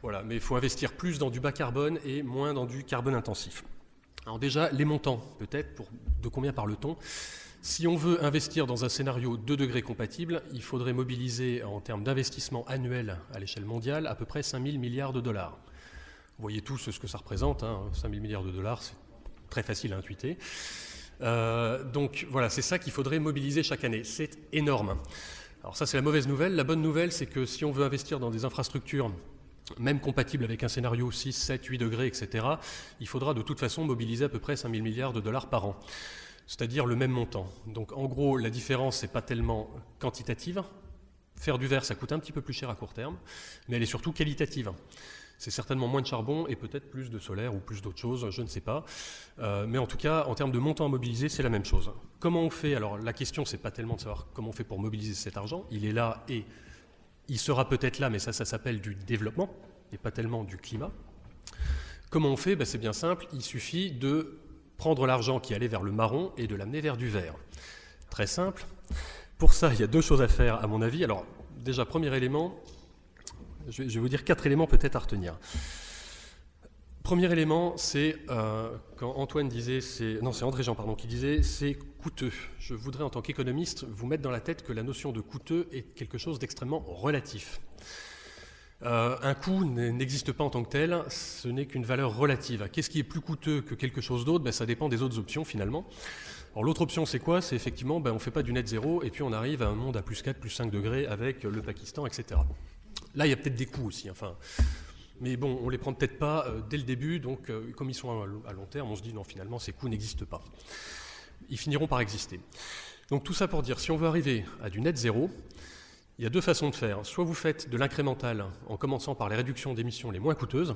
S5: Voilà, mais il faut investir plus dans du bas carbone et moins dans du carbone intensif. Alors déjà, les montants, peut-être, de combien parle-t-on ? Si on veut investir dans un scénario 2 degrés compatible, il faudrait mobiliser en termes d'investissement annuel à l'échelle mondiale à peu près 5 000 milliards de dollars. Vous voyez tous ce que ça représente, 5 000 milliards de dollars, c'est très facile à intuiter. Donc voilà, c'est ça qu'il faudrait mobiliser chaque année. C'est énorme. Alors ça, c'est la mauvaise nouvelle. La bonne nouvelle, c'est que si on veut investir dans des infrastructures même compatibles avec un scénario 6, 7, 8 degrés, etc., il faudra de toute façon mobiliser à peu près 5 000 milliards de dollars par an. C'est-à-dire le même montant. Donc en gros, la différence n'est pas tellement quantitative. Faire du vert, ça coûte un petit peu plus cher à court terme, mais elle est surtout qualitative. C'est certainement moins de charbon et peut-être plus de solaire ou plus d'autres choses, je ne sais pas. Mais en tout cas, en termes de montant à mobiliser, c'est la même chose. Comment on fait ? Alors la question, c'est pas tellement de savoir comment on fait pour mobiliser cet argent. Il est là et il sera peut-être là, mais ça s'appelle du développement et pas tellement du climat. Comment on fait ? C'est bien simple, il suffit de prendre l'argent qui allait vers le marron et de l'amener vers du vert. Très simple. Pour ça, il y a 2 choses à faire, à mon avis. Alors, déjà, premier élément, je vais vous dire 4 éléments peut-être à retenir. Premier élément, c'est quand Antoine disait, c'est André Jean, qui disait, c'est coûteux. Je voudrais, en tant qu'économiste, vous mettre dans la tête que la notion de coûteux est quelque chose d'extrêmement relatif. Un coût n'existe pas en tant que tel, ce n'est qu'une valeur relative. Qu'est-ce qui est plus coûteux que quelque chose d'autre ? Ça dépend des autres options finalement. Alors l'autre option c'est quoi ? C'est effectivement, on ne fait pas du net zéro et puis on arrive à un monde à plus 4, plus 5 degrés avec le Pakistan, etc. Là il y a peut-être des coûts aussi, mais bon, on ne les prend peut-être pas dès le début, donc comme ils sont à long terme, on se dit non, finalement ces coûts n'existent pas. Ils finiront par exister. Donc tout ça pour dire, si on veut arriver à du net zéro, il y a 2 façons de faire. Soit vous faites de l'incrémental en commençant par les réductions d'émissions les moins coûteuses,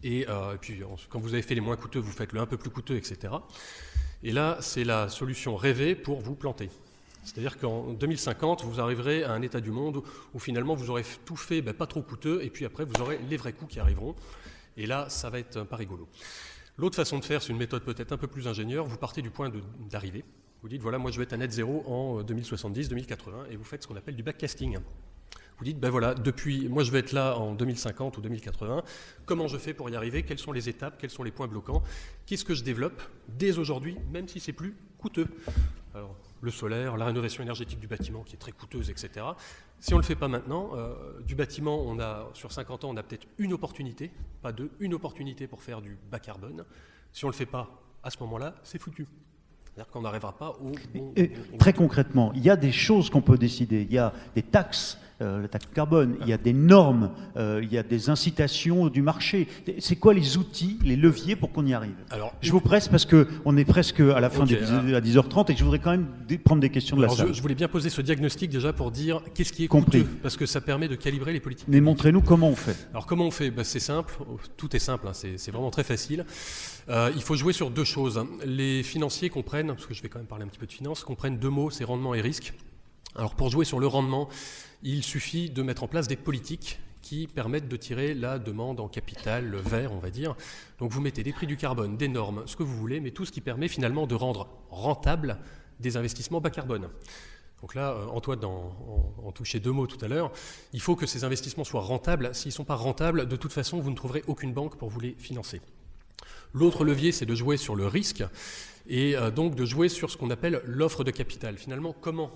S5: et puis quand vous avez fait les moins coûteux, vous faites le un peu plus coûteux, etc. Et là, c'est la solution rêvée pour vous planter. C'est-à-dire qu'en 2050, vous arriverez à un état du monde où finalement vous aurez tout fait pas trop coûteux, et puis après vous aurez les vrais coûts qui arriveront. Et là, ça va être pas rigolo. L'autre façon de faire, c'est une méthode peut-être un peu plus ingénieure. Vous partez du point d'arrivée. Vous dites, voilà, moi je vais être à net zéro en 2070, 2080, et vous faites ce qu'on appelle du backcasting. Vous dites, voilà, moi je vais être là en 2050 ou 2080, comment je fais pour y arriver ? Quelles sont les étapes ? Quels sont les points bloquants ? Qu'est-ce que je développe dès aujourd'hui, même si c'est plus coûteux ? Alors, le solaire, la rénovation énergétique du bâtiment qui est très coûteuse, etc. Si on ne le fait pas maintenant, du bâtiment, sur 50 ans, on a peut-être une opportunité, pas deux, une opportunité pour faire du bas carbone. Si on ne le fait pas à ce moment-là, c'est foutu. C'est-à-dire qu'on n'arrivera pas au...
S1: Très concrètement, il y a des choses qu'on peut décider. Il y a des taxes, la taxe carbone, il y a des normes, il y a des incitations du marché. C'est quoi les outils, les leviers pour qu'on y arrive? Alors, je vous presse parce qu'on est presque à la fin à 10h30 et que je voudrais quand même prendre des questions de la salle.
S5: Je voulais bien poser ce diagnostic déjà pour dire qu'est-ce qui est coûteux, parce que ça permet de calibrer les politiques.
S1: Mais montrez-nous comment on fait.
S5: Alors comment on fait? C'est simple, tout est simple, hein, c'est vraiment très facile. Il faut jouer sur deux choses. Les financiers comprennent, parce que je vais quand même parler un petit peu de finance, comprennent deux mots, c'est rendement et risque. Alors pour jouer sur le rendement, il suffit de mettre en place des politiques qui permettent de tirer la demande en capital vert, on va dire. Donc vous mettez des prix du carbone, des normes, ce que vous voulez, mais tout ce qui permet finalement de rendre rentable des investissements bas carbone. Donc là, Antoine en touchait deux mots tout à l'heure. Il faut que ces investissements soient rentables. S'ils ne sont pas rentables, de toute façon, vous ne trouverez aucune banque pour vous les financer. L'autre levier, c'est de jouer sur le risque et donc de jouer sur ce qu'on appelle l'offre de capital. Finalement, comment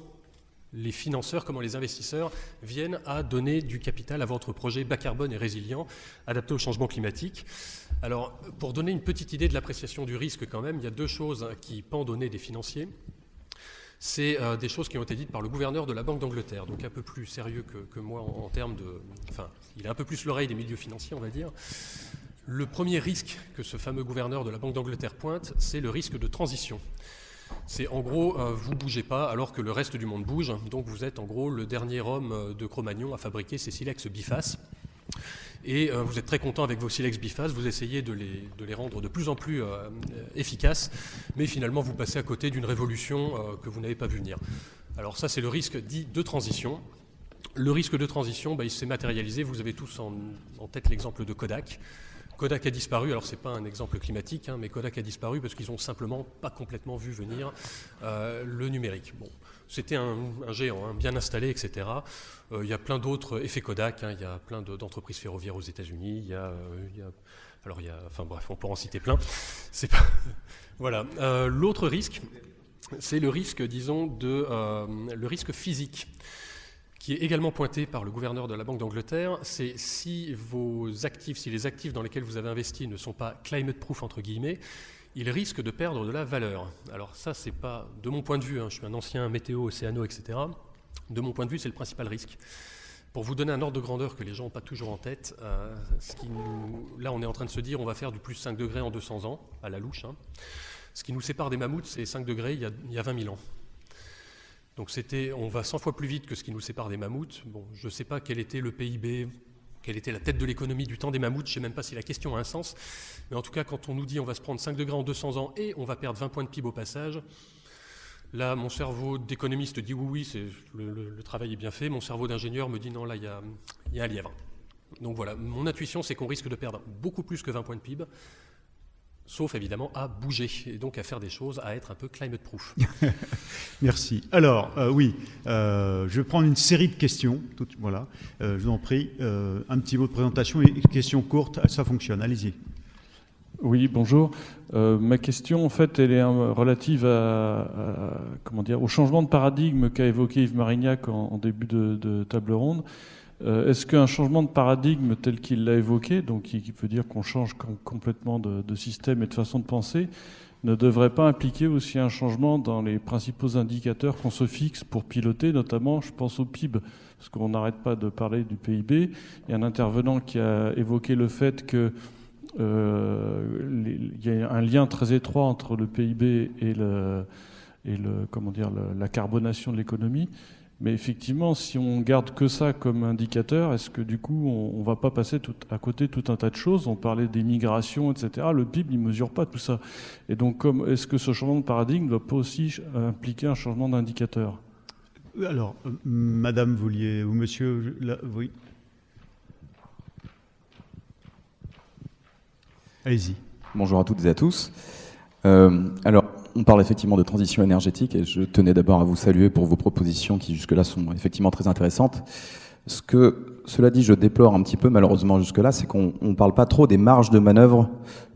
S5: les financeurs, comment les investisseurs viennent à donner du capital à votre projet bas carbone et résilient, adapté au changement climatique. Alors, pour donner une petite idée de l'appréciation du risque quand même, il y a deux choses qui pendent au nez des financiers. C'est des choses qui ont été dites par le gouverneur de la Banque d'Angleterre, donc un peu plus sérieux que moi en termes de... Enfin, il a un peu plus l'oreille des milieux financiers, on va dire. Le premier risque que ce fameux gouverneur de la Banque d'Angleterre pointe, c'est le risque de transition. C'est en gros, vous ne bougez pas alors que le reste du monde bouge, donc vous êtes en gros le dernier homme de Cro-Magnon à fabriquer ses silex bifaces. Et vous êtes très content avec vos silex bifaces, vous essayez de les rendre de plus en plus efficaces, mais finalement vous passez à côté d'une révolution que vous n'avez pas vu venir. Alors ça c'est le risque dit de transition. Le risque de transition, il s'est matérialisé, vous avez tous en tête l'exemple de Kodak. Kodak a disparu, alors c'est pas un exemple climatique, hein, mais Kodak a disparu parce qu'ils ont simplement pas complètement vu venir le numérique. Bon, c'était un géant, hein, bien installé, etc. Il y a plein d'autres effets Kodak, hein, il y a plein d'entreprises ferroviaires aux États-Unis, enfin bref, on pourra en citer plein. C'est pas voilà. L'autre risque, c'est le risque, disons, le risque physique, qui est également pointé par le gouverneur de la Banque d'Angleterre, c'est si les actifs dans lesquels vous avez investi ne sont pas climate proof entre guillemets, ils risquent de perdre de la valeur. Alors ça, c'est pas de mon point de vue, hein, je suis un ancien météo, océano, etc. De mon point de vue, c'est le principal risque. Pour vous donner un ordre de grandeur que les gens n'ont pas toujours en tête, là on est en train de se dire on va faire du plus 5 degrés en 200 ans, à la louche. Hein. Ce qui nous sépare des mammouths, c'est 5 degrés il y a 20 000 ans. Donc on va 100 fois plus vite que ce qui nous sépare des mammouths. Bon, je ne sais pas quel était le PIB, quelle était la tête de l'économie du temps des mammouths, je ne sais même pas si la question a un sens. Mais en tout cas, quand on nous dit on va se prendre 5 degrés en 200 ans et on va perdre 20 points de PIB au passage, là, mon cerveau d'économiste dit oui, le travail est bien fait. Mon cerveau d'ingénieur me dit non, là, il y a un lièvre. Donc voilà, mon intuition, c'est qu'on risque de perdre beaucoup plus que 20 points de PIB. Sauf évidemment à bouger et donc à faire des choses, à être un peu climate proof.
S1: Merci. Alors, je vais prendre une série de questions. Voilà, je vous en prie. Un petit mot de présentation et question courte, ça fonctionne. Allez-y.
S6: Oui, bonjour. Ma question, en fait, elle est relative au changement de paradigme qu'a évoqué Yves Marignac en début de table ronde. Est-ce qu'un changement de paradigme tel qu'il l'a évoqué, donc qui veut dire qu'on change complètement de système et de façon de penser, ne devrait pas impliquer aussi un changement dans les principaux indicateurs qu'on se fixe pour piloter, notamment, je pense au PIB, parce qu'on n'arrête pas de parler du PIB. Il y a un intervenant qui a évoqué le fait que il y a un lien très étroit entre le PIB et la carbonation de l'économie. Mais effectivement, si on garde que ça comme indicateur, est-ce que du coup, on ne va pas passer à côté tout un tas de choses? On parlait des migrations, etc. Le PIB, il ne mesure pas tout ça. Et donc, est-ce que ce changement de paradigme ne doit pas aussi impliquer un changement d'indicateur?
S1: Alors, madame, ou monsieur, oui. Allez-y.
S7: Bonjour à toutes et à tous. Alors, on parle effectivement de transition énergétique et je tenais d'abord à vous saluer pour vos propositions qui jusque-là sont effectivement très intéressantes. Cela dit, je déplore un petit peu malheureusement jusque-là, c'est qu'on ne parle pas trop des marges de manœuvre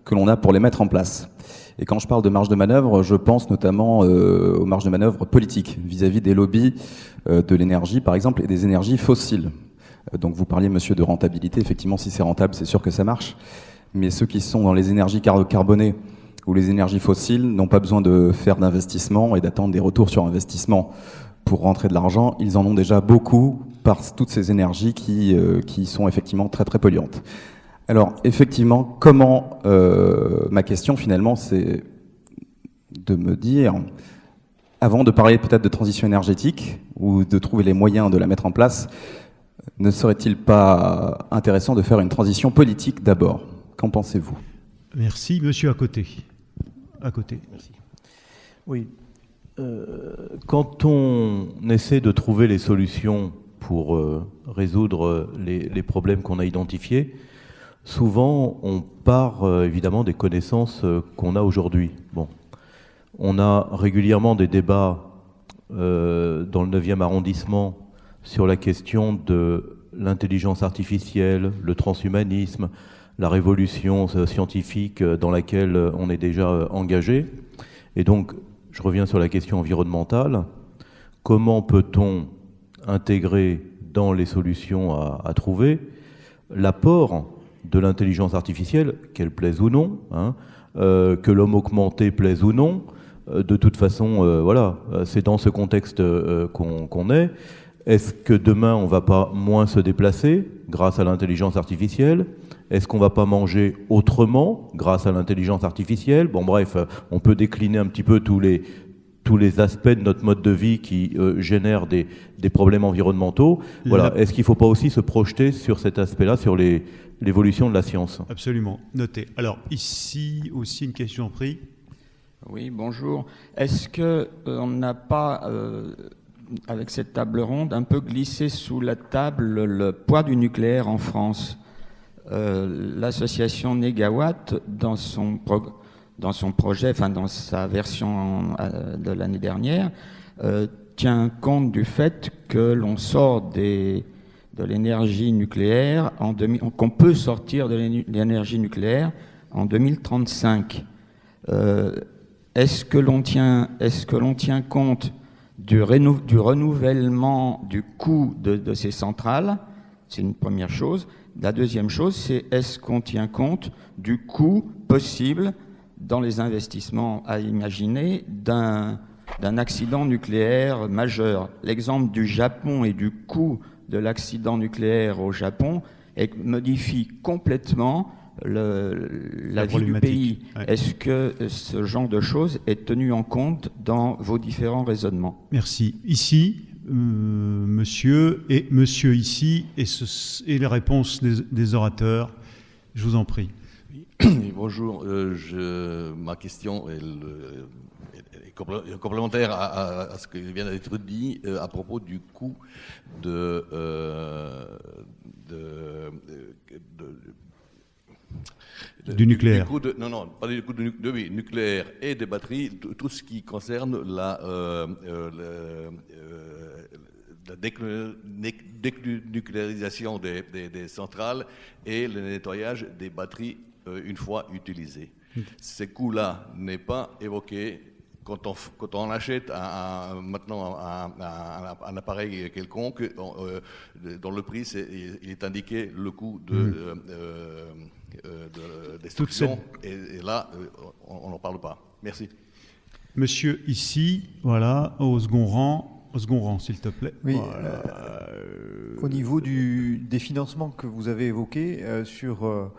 S7: que l'on a pour les mettre en place. Et quand je parle de marge de manœuvre, je pense notamment aux marges de manœuvre politiques vis-à-vis des lobbies de l'énergie, par exemple, et des énergies fossiles. Donc vous parliez, monsieur, de rentabilité. Effectivement, si c'est rentable, c'est sûr que ça marche. Mais ceux qui sont dans les énergies carbonées ou les énergies fossiles n'ont pas besoin de faire d'investissement et d'attendre des retours sur investissement pour rentrer de l'argent. Ils en ont déjà beaucoup par toutes ces énergies qui sont effectivement très très polluantes. Alors effectivement, comment ma question finalement, c'est de me dire, avant de parler peut-être de transition énergétique ou de trouver les moyens de la mettre en place, ne serait-il pas intéressant de faire une transition politique d'abord? Qu'en pensez-vous?
S1: Merci, monsieur à côté. À côté.
S8: Merci. Oui. Quand on essaie de trouver les solutions pour résoudre les problèmes qu'on a identifiés, souvent on part évidemment des connaissances qu'on a aujourd'hui. Bon. On a régulièrement des débats dans le 9e arrondissement sur la question de l'intelligence artificielle, le transhumanisme, la révolution scientifique dans laquelle on est déjà engagé. Et donc, je reviens sur la question environnementale. Comment peut-on intégrer dans les solutions à trouver l'apport de l'intelligence artificielle, qu'elle plaise ou non, hein, que l'homme augmenté plaise ou non? De toute façon, voilà, c'est dans ce contexte qu'on est. Est-ce que demain, on ne va pas moins se déplacer grâce à l'intelligence artificielle? Est-ce qu'on ne va pas manger autrement grâce à l'intelligence artificielle? Bon, bref, on peut décliner un petit peu tous les aspects de notre mode de vie qui génèrent des problèmes environnementaux. Voilà. Est-ce qu'il ne faut pas aussi se projeter sur cet aspect-là, sur l'évolution de la science?
S1: Absolument. Notez. Alors, ici aussi une question prise.
S9: Oui, bonjour. Est-ce qu'on n'a pas... avec cette table ronde, un peu glissé sous la table le poids du nucléaire en France. L'association Négawatt, dans son projet, enfin dans sa version de l'année dernière, tient compte du fait que l'on sort de l'énergie nucléaire, qu'on peut sortir de l'énergie nucléaire en 2035. Est-ce que l'on tient compte du renouvellement du coût de ces centrales? C'est une première chose. La deuxième chose, c'est est-ce qu'on tient compte du coût possible dans les investissements à imaginer d'un accident nucléaire majeur? L'exemple du Japon et du coût de l'accident nucléaire au Japon modifie complètement la vie du pays. Ouais. Est-ce que ce genre de choses est tenu en compte dans vos différents raisonnements? Merci. Ici, monsieur ici, et les réponses des orateurs. Je vous en prie.
S10: Bonjour. Ma question est complémentaire à ce qui vient d'être dit à propos du coût
S1: du nucléaire.
S10: Non, pas du coût du nucléaire et des batteries, tout ce qui concerne la dénucléarisation des centrales et le nettoyage des batteries une fois utilisées. Ces coûts-là n'est pas évoqué quand on achète maintenant un appareil quelconque, dans le prix, il est indiqué le coût de destruction, et là, on n'en parle pas. Merci.
S1: Monsieur, ici, voilà, au second rang, s'il te plaît.
S11: Oui,
S1: voilà.
S11: Au niveau des financements que vous avez évoqués sur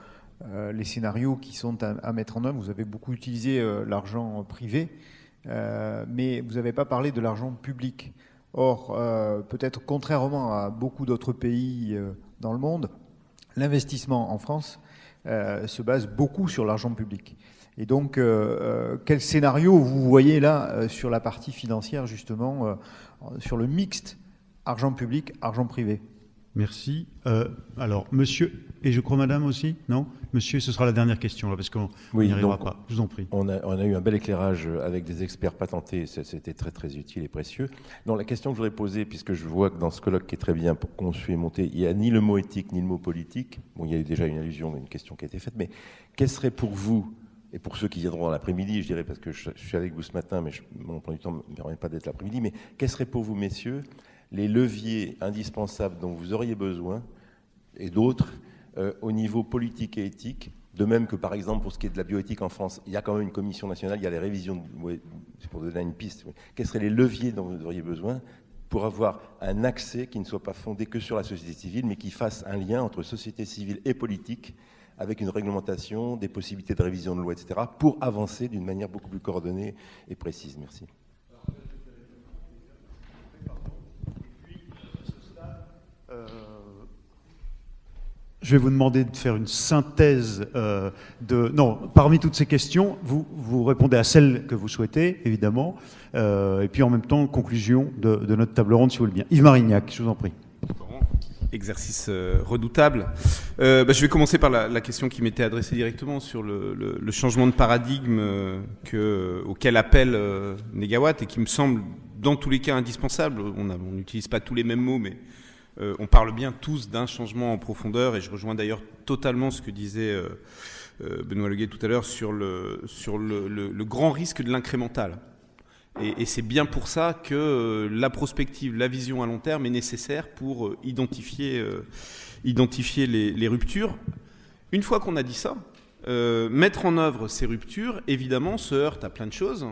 S11: les scénarios qui sont à mettre en œuvre, vous avez beaucoup utilisé l'argent privé, mais vous n'avez pas parlé de l'argent public. Or, peut-être contrairement à beaucoup d'autres pays dans le monde, l'investissement en France se base beaucoup sur l'argent public. Et donc, quel scénario vous voyez là sur la partie financière, justement, sur le mixte argent public, argent privé?
S1: Merci. Alors, monsieur, et je crois madame aussi, non? Monsieur, ce sera la dernière question, là, parce qu'on n'y arrivera pas. Je vous en prie.
S12: On a eu un bel éclairage avec des experts patentés, c'était très très utile et précieux. Donc la question que je voudrais poser, puisque je vois que dans ce colloque qui est très bien conçu et monté, il n'y a ni le mot éthique ni le mot politique. Bon, il y a eu déjà une allusion, une question qui a été faite, mais quel serait pour vous, et pour ceux qui viendront l'après-midi, je dirais, parce que je suis avec vous ce matin, mais mon emploi du temps ne me permet pas d'être l'après-midi, mais quel serait pour vous, messieurs, les leviers indispensables dont vous auriez besoin, et d'autres, au niveau politique et éthique, de même que, par exemple, pour ce qui est de la bioéthique en France, il y a quand même une commission nationale, il y a les révisions, c'est pour donner une piste, quels seraient les leviers dont vous auriez besoin pour avoir un accès qui ne soit pas fondé que sur la société civile, mais qui fasse un lien entre société civile et politique, avec une réglementation, des possibilités de révision de loi, etc., pour avancer d'une manière beaucoup plus coordonnée et précise. Merci.
S1: Je vais vous demander de faire une synthèse parmi toutes ces questions, vous répondez à celle que vous souhaitez, évidemment, et puis en même temps, conclusion de notre table ronde, si vous voulez bien. Yves Marignac, je vous en prie.
S3: Exercice redoutable. Je vais commencer par la question qui m'était adressée directement sur le changement de paradigme auquel appelle Negawatt et qui me semble dans tous les cas indispensable. On n'utilise pas tous les mêmes mots, mais on parle bien tous d'un changement en profondeur, et je rejoins d'ailleurs totalement ce que disait Benoît Leguet tout à l'heure sur le grand risque de l'incrémental. Et c'est bien pour ça que la prospective, la vision à long terme est nécessaire pour identifier les ruptures. Une fois qu'on a dit ça, mettre en œuvre ces ruptures, évidemment, se heurte à plein de choses.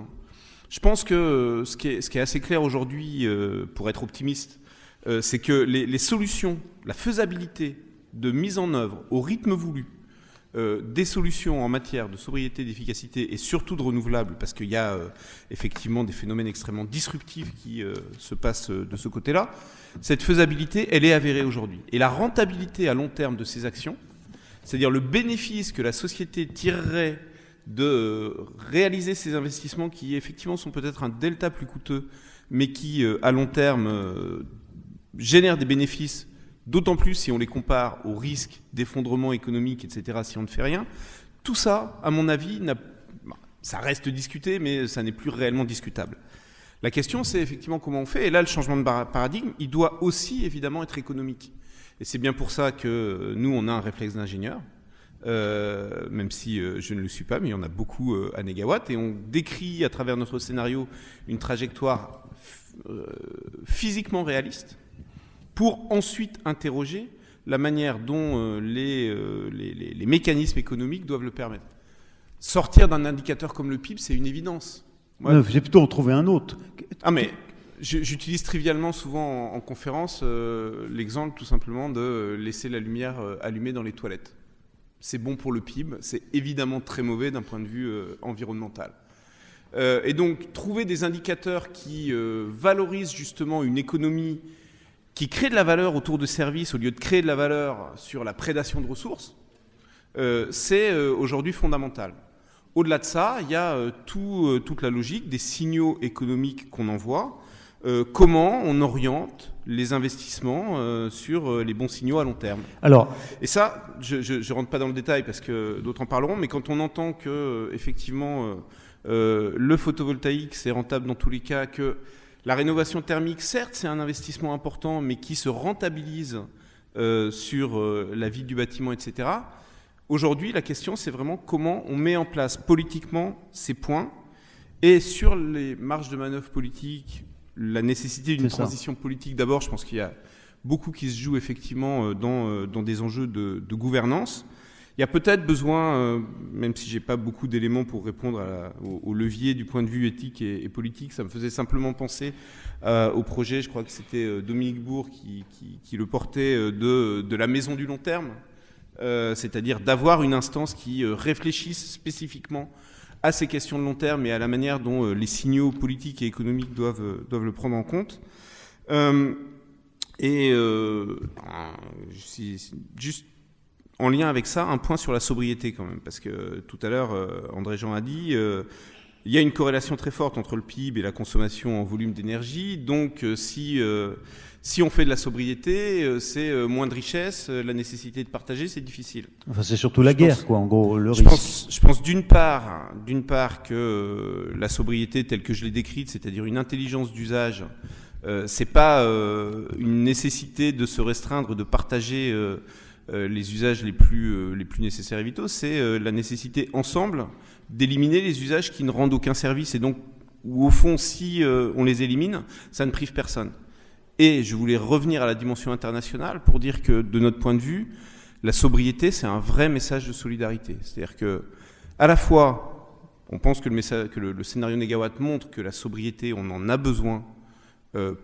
S3: Je pense que ce qui est assez clair aujourd'hui, pour être optimiste, c'est que les solutions, la faisabilité de mise en œuvre au rythme voulu, des solutions en matière de sobriété, d'efficacité et surtout de renouvelables, parce qu'il y a effectivement des phénomènes extrêmement disruptifs qui se passent de ce côté-là, cette faisabilité, elle est avérée aujourd'hui. Et la rentabilité à long terme de ces actions, c'est-à-dire le bénéfice que la société tirerait de réaliser ces investissements qui effectivement sont peut-être un delta plus coûteux, mais qui à long terme génèrent des bénéfices, d'autant plus si on les compare aux risques d'effondrement économique, etc., si on ne fait rien. Tout ça, à mon avis, ça reste discuté, mais ça n'est plus réellement discutable. La question, c'est effectivement comment on fait. Et là, le changement de paradigme, il doit aussi, évidemment, être économique. Et c'est bien pour ça que nous, on a un réflexe d'ingénieur, même si je ne le suis pas, mais il y en a beaucoup à Negawatt. Et on décrit, à travers notre scénario, une trajectoire physiquement réaliste, pour ensuite interroger la manière dont les mécanismes économiques doivent le permettre. Sortir d'un indicateur comme le PIB, c'est une évidence.
S1: J'ai plutôt en trouvé un autre.
S3: Ah mais, j'utilise trivialement souvent en conférence l'exemple tout simplement de laisser la lumière allumée dans les toilettes. C'est bon pour le PIB, c'est évidemment très mauvais d'un point de vue environnemental. Et donc, trouver des indicateurs qui valorisent justement une économie qui crée de la valeur autour de services au lieu de créer de la valeur sur la prédation de ressources, c'est aujourd'hui fondamental. Au-delà de ça, il y a toute la logique des signaux économiques qu'on envoie, comment on oriente les investissements sur les bons signaux à long terme.
S1: Alors,
S3: et ça, je ne rentre pas dans le détail parce que d'autres en parleront, mais quand on entend que effectivement le photovoltaïque c'est rentable dans tous les cas, que la rénovation thermique, certes, c'est un investissement important, mais qui se rentabilise sur la vie du bâtiment, etc. Aujourd'hui, la question, c'est vraiment comment on met en place politiquement ces points. Et sur les marges de manœuvre politiques, la nécessité d'une transition politique, d'abord, je pense qu'il y a beaucoup qui se joue effectivement dans des enjeux de gouvernance. Il y a peut-être besoin, même si je n'ai pas beaucoup d'éléments pour répondre au levier du point de vue éthique et politique, ça me faisait simplement penser au projet, je crois que c'était Dominique Bourg qui le portait, de la maison du long terme, c'est-à-dire d'avoir une instance qui réfléchisse spécifiquement à ces questions de long terme et à la manière dont les signaux politiques et économiques doivent le prendre en compte. Juste en lien avec ça, un point sur la sobriété quand même, parce que tout à l'heure, André Jean a dit, il y a une corrélation très forte entre le PIB et la consommation en volume d'énergie. Donc, si on fait de la sobriété, c'est moins de richesse, la nécessité de partager, c'est difficile.
S1: Enfin, c'est surtout la guerre, quoi, en gros, le risque.
S3: Je pense d'une part que la sobriété telle que je l'ai décrite, c'est-à-dire une intelligence d'usage, c'est pas une nécessité de se restreindre, de partager les usages les plus nécessaires et vitaux, c'est la nécessité ensemble d'éliminer les usages qui ne rendent aucun service et donc où au fond, si on les élimine, ça ne prive personne. Et je voulais revenir à la dimension internationale pour dire que, de notre point de vue, la sobriété, c'est un vrai message de solidarité. C'est-à-dire que, à la fois, on pense que le scénario Négawatt montre que la sobriété, on en a besoin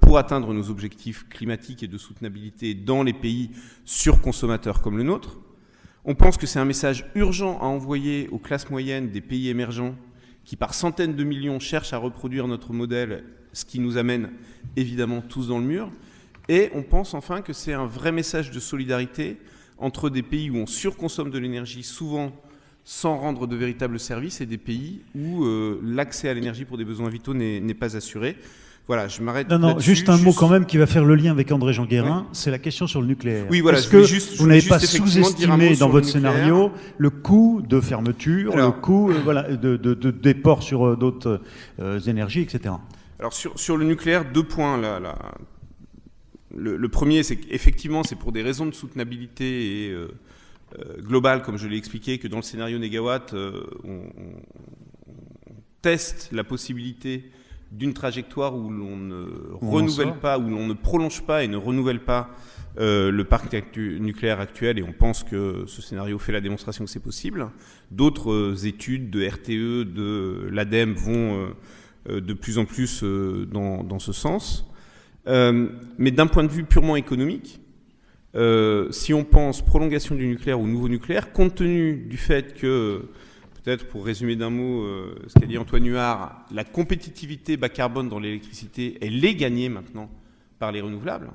S3: pour atteindre nos objectifs climatiques et de soutenabilité dans les pays surconsommateurs comme le nôtre. On pense que c'est un message urgent à envoyer aux classes moyennes des pays émergents qui, par centaines de millions, cherchent à reproduire notre modèle, ce qui nous amène évidemment tous dans le mur. Et on pense enfin que c'est un vrai message de solidarité entre des pays où on surconsomme de l'énergie, souvent sans rendre de véritables services, et des pays où l'accès à l'énergie pour des besoins vitaux n'est pas assuré. Voilà, je m'arrête là-dessus.
S1: Non, juste un mot quand même qui va faire le lien avec André-Jean Guérin, c'est la question sur le nucléaire.
S3: Oui, voilà,
S1: est-ce que vous n'avez pas sous-estimé dans votre scénario le coût de fermeture, le coût des ports sur d'autres énergies, etc.
S3: Alors sur le nucléaire, 2 points là. Le premier, c'est qu'effectivement, c'est pour des raisons de soutenabilité et globale, comme je l'ai expliqué, que dans le scénario Négawatt, on teste la possibilité d'une trajectoire où l'on ne renouvelle pas, où l'on ne prolonge pas et ne renouvelle pas le parc nucléaire actuel, et on pense que ce scénario fait la démonstration que c'est possible. D'autres études de RTE, de l'ADEME vont de plus en plus dans ce sens. Mais d'un point de vue purement économique, si on pense prolongation du nucléaire ou nouveau nucléaire, compte tenu du fait que, peut-être pour résumer d'un mot ce qu'a dit Antoine Huard, la compétitivité bas carbone dans l'électricité, elle est gagnée maintenant par les renouvelables.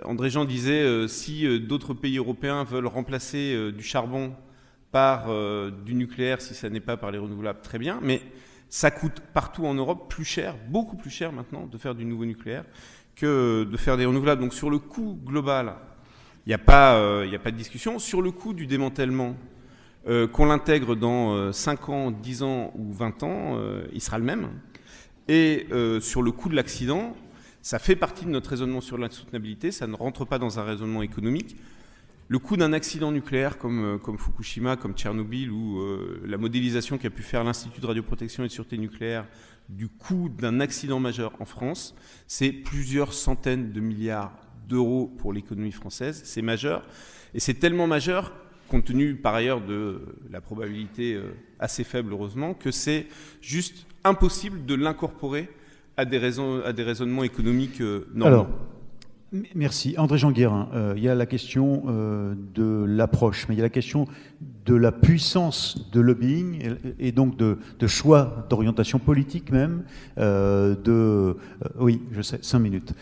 S3: André-Jean disait, si d'autres pays européens veulent remplacer du charbon par du nucléaire, si ça n'est pas par les renouvelables, très bien, mais ça coûte partout en Europe plus cher, beaucoup plus cher maintenant, de faire du nouveau nucléaire que de faire des renouvelables. Donc sur le coût global, il n'y a pas de discussion. Sur le coût du démantèlement, qu'on l'intègre dans 5 ans, 10 ans ou 20 ans, il sera le même. Et sur le coût de l'accident, ça fait partie de notre raisonnement sur la soutenabilité, ça ne rentre pas dans un raisonnement économique. Le coût d'un accident nucléaire comme Fukushima, comme Tchernobyl, ou la modélisation qu'a pu faire l'Institut de radioprotection et de sûreté nucléaire du coût d'un accident majeur en France, c'est plusieurs centaines de milliards d'euros pour l'économie française. C'est majeur. Et c'est tellement majeur, compte tenu par ailleurs de la probabilité assez faible, heureusement, que c'est juste impossible de l'incorporer à des raisonnements économiques normaux.
S1: Alors, merci. André-Jean Guérin, il y a la question de l'approche, mais il y a la question de la puissance de lobbying et donc de choix d'orientation politique même, oui, je sais, 5 minutes,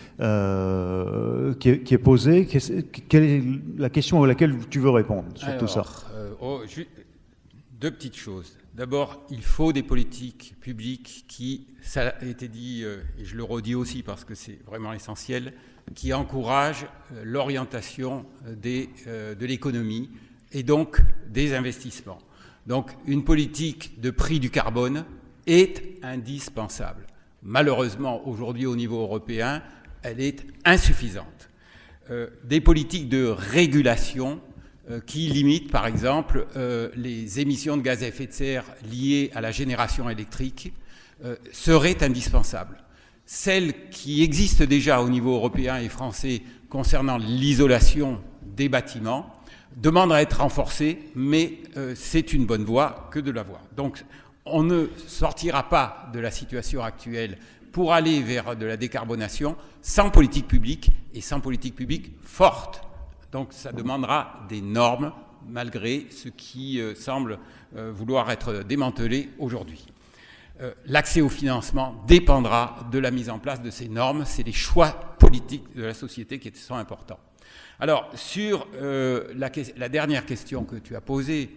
S1: qui est posée. Quelle est la question à laquelle tu veux répondre sur tout ça?
S2: 2 petites choses. D'abord, il faut des politiques publiques qui, ça a été dit, et je le redis aussi parce que c'est vraiment essentiel, qui encouragent l'orientation de l'économie et donc des investissements. Donc une politique de prix du carbone est indispensable. Malheureusement, aujourd'hui au niveau européen, elle est insuffisante. Des politiques de régulation qui limitent, par exemple, les émissions de gaz à effet de serre liées à la génération électrique seraient indispensables. Celles qui existent déjà au niveau européen et français concernant l'isolation des bâtiments demandent à être renforcées, mais c'est une bonne voie que de l'avoir. Donc on ne sortira pas de la situation actuelle pour aller vers de la décarbonation sans politique publique et sans politique publique forte. Donc ça demandera des normes, malgré ce qui semble vouloir être démantelé aujourd'hui. L'accès au financement dépendra de la mise en place de ces normes. C'est les choix politiques de la société qui sont importants. Alors, sur la dernière question que tu as posée,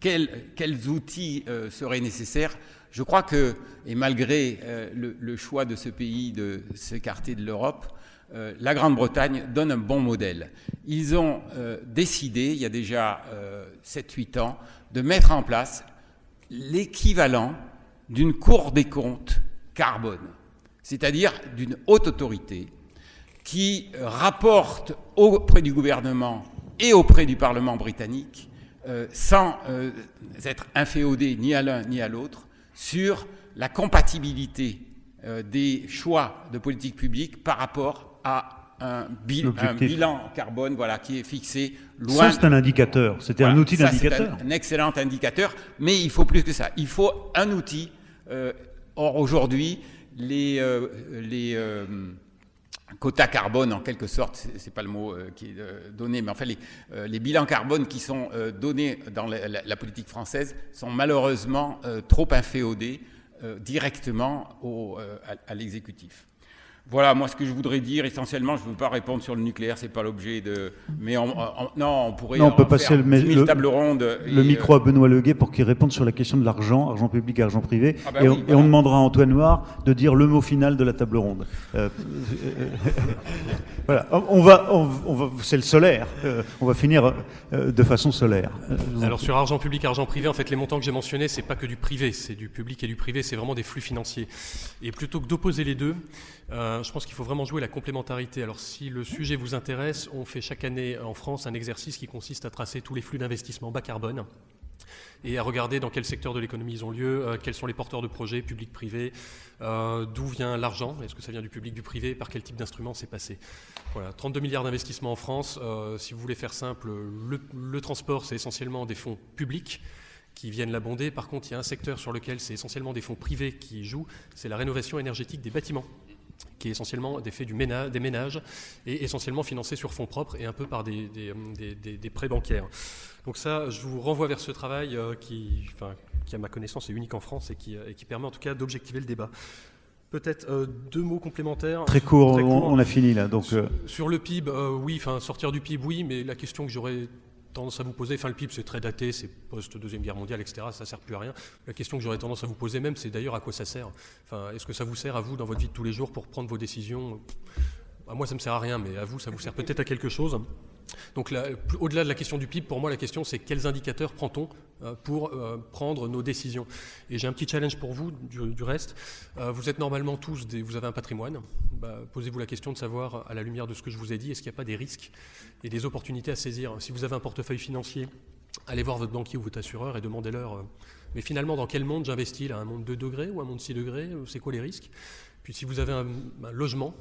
S2: quels outils seraient nécessaires? Je crois que, et malgré le choix de ce pays de s'écarter de l'Europe, la Grande-Bretagne donne un bon modèle. Ils ont décidé, il y a déjà 7-8 ans, de mettre en place l'équivalent d'une Cour des comptes carbone, c'est-à-dire d'une haute autorité qui rapporte auprès du gouvernement et auprès du Parlement britannique, sans être inféodé ni à l'un ni à l'autre, sur la compatibilité des choix de politique publique par rapport à un bilan carbone, voilà, qui est fixé loin.
S1: Ça, c'est un indicateur. C'était un outil d'indicateur.
S2: C'est un excellent indicateur, mais il faut plus que ça. Il faut un outil. Or, aujourd'hui, les quotas carbone, en quelque sorte, c'est pas le mot qui est donné, mais enfin les bilans carbone qui sont donnés dans la politique française sont malheureusement trop inféodés directement à l'exécutif. Voilà, moi, ce que je voudrais dire, essentiellement, je ne veux pas répondre sur le nucléaire, c'est pas l'objet de... Mais on pourrait
S1: on peut passer
S2: faire 10 000 tables rondes.
S1: Le micro à Benoît Leguet pour qu'il réponde sur la question de l'argent, argent public et argent privé. Et on demandera à Antoine Noir de dire le mot final de la table ronde. Voilà, on va, c'est le solaire. On va finir de façon solaire.
S5: Alors sur argent public, argent privé, en fait, les montants que j'ai mentionnés, c'est pas que du privé, c'est du public et du privé, c'est vraiment des flux financiers. Et plutôt que d'opposer les deux, je pense qu'il faut vraiment jouer la complémentarité. Alors si le sujet vous intéresse, on fait chaque année en France un exercice qui consiste à tracer tous les flux d'investissement bas carbone et à regarder dans quel secteur de l'économie ils ont lieu, quels sont les porteurs de projets, publics, privés, d'où vient l'argent, est-ce que ça vient du public, du privé, par quel type d'instrument c'est passé. Voilà, 32 milliards d'investissements en France. Si vous voulez faire simple, le transport, c'est essentiellement des fonds publics qui viennent l'abonder. Par contre, il y a un secteur sur lequel c'est essentiellement des fonds privés qui jouent, c'est la rénovation énergétique des bâtiments, qui est essentiellement des faits des ménages et essentiellement financé sur fonds propres et un peu par des prêts bancaires. Donc ça, je vous renvoie vers ce travail qui, à ma connaissance, est unique en France et qui permet en tout cas d'objectiver le débat. Peut-être 2 mots complémentaires.
S1: Très court, on a fini là. Donc,
S5: sur le PIB, oui, sortir du PIB, oui, mais la question que j'aurais tendance à vous poser, le PIB c'est très daté, c'est post-Deuxième Guerre mondiale, etc., ça ne sert plus à rien. La question que j'aurais tendance à vous poser même, c'est d'ailleurs à quoi ça sert. Est-ce que ça vous sert à vous dans votre vie de tous les jours pour prendre vos décisions? À moi ça ne me sert à rien, mais à vous ça vous sert peut-être à quelque chose. Donc au-delà de la question du PIB, pour moi la question c'est quels indicateurs prend-on pour prendre nos décisions. Et j'ai un petit challenge pour vous du reste. Vous êtes normalement tous, vous avez un patrimoine. Posez-vous la question de savoir, à la lumière de ce que je vous ai dit, est-ce qu'il n'y a pas des risques et des opportunités à saisir. Si vous avez un portefeuille financier, allez voir votre banquier ou votre assureur et demandez-leur mais finalement dans quel monde j'investis là, un monde 2 degrés ou un monde 6 degrés, c'est quoi les risques? Puis si vous avez un logement,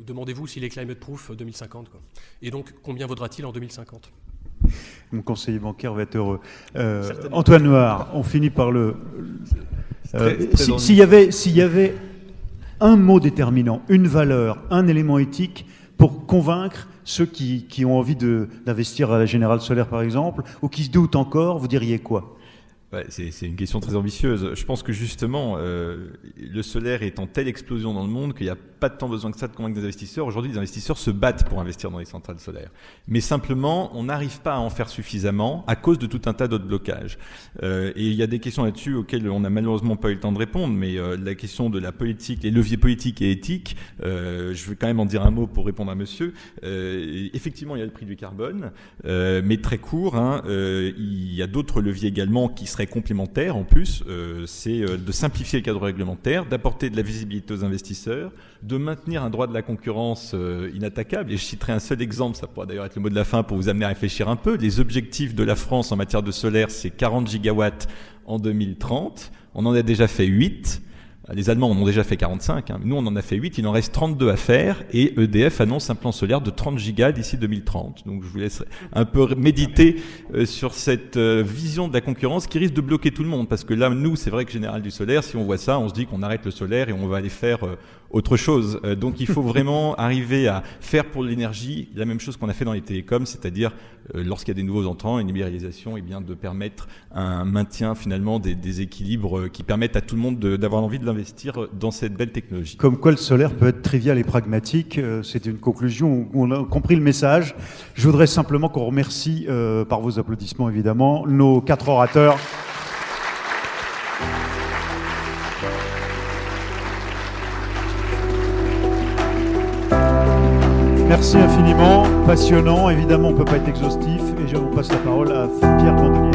S5: demandez-vous s'il est climate proof 2050. Quoi. Et donc, combien vaudra-t-il en 2050?
S1: Mon conseiller bancaire va être heureux. Antoine Noir, on finit par le... S'il y avait un mot déterminant, une valeur, un élément éthique pour convaincre ceux qui ont envie d'investir à la Générale Solaire, par exemple, ou qui se doutent encore, vous diriez quoi?
S4: Ouais, c'est une question très ambitieuse. Je pense que justement, le solaire est en telle explosion dans le monde qu'il n'y a pas tant besoin que ça de convaincre des investisseurs. Aujourd'hui, les investisseurs se battent pour investir dans les centrales solaires. Mais simplement, on n'arrive pas à en faire suffisamment à cause de tout un tas d'autres blocages. Et il y a des questions là-dessus auxquelles on n'a malheureusement pas eu le temps de répondre, mais la question de la politique, les leviers politiques et éthiques, je veux quand même en dire un mot pour répondre à monsieur. Effectivement, il y a le prix du carbone, mais très court. Il y a d'autres leviers également qui seraient complémentaires en plus, c'est de simplifier le cadre réglementaire, d'apporter de la visibilité aux investisseurs, de maintenir un droit de la concurrence inattaquable. Et je citerai un seul exemple, ça pourra d'ailleurs être le mot de la fin pour vous amener à réfléchir un peu. Les objectifs de la France en matière de solaire, c'est 40 gigawatts en 2030. On en a déjà fait 8. Les Allemands en ont déjà fait 45, nous on en a fait 8, il en reste 32 à faire et EDF annonce un plan solaire de 30 gigas d'ici 2030. Donc je vous laisse un peu méditer sur cette vision de la concurrence qui risque de bloquer tout le monde parce que là, nous, c'est vrai que Général du Solaire, si on voit ça, on se dit qu'on arrête le solaire et on va aller faire autre chose. Donc il faut vraiment arriver à faire pour l'énergie la même chose qu'on a fait dans les télécoms, c'est-à-dire lorsqu'il y a des nouveaux entrants, une libéralisation, et bien de permettre un maintien finalement des équilibres qui permettent à tout le monde d'avoir envie de l'investir dans cette belle technologie.
S1: Comme quoi le solaire peut être trivial et pragmatique, c'est une conclusion où on a compris le message. Je voudrais simplement qu'on remercie, par vos applaudissements évidemment, nos 4 orateurs. Merci infiniment, passionnant, évidemment on ne peut pas être exhaustif, et je vous passe la parole à Pierre Candelier.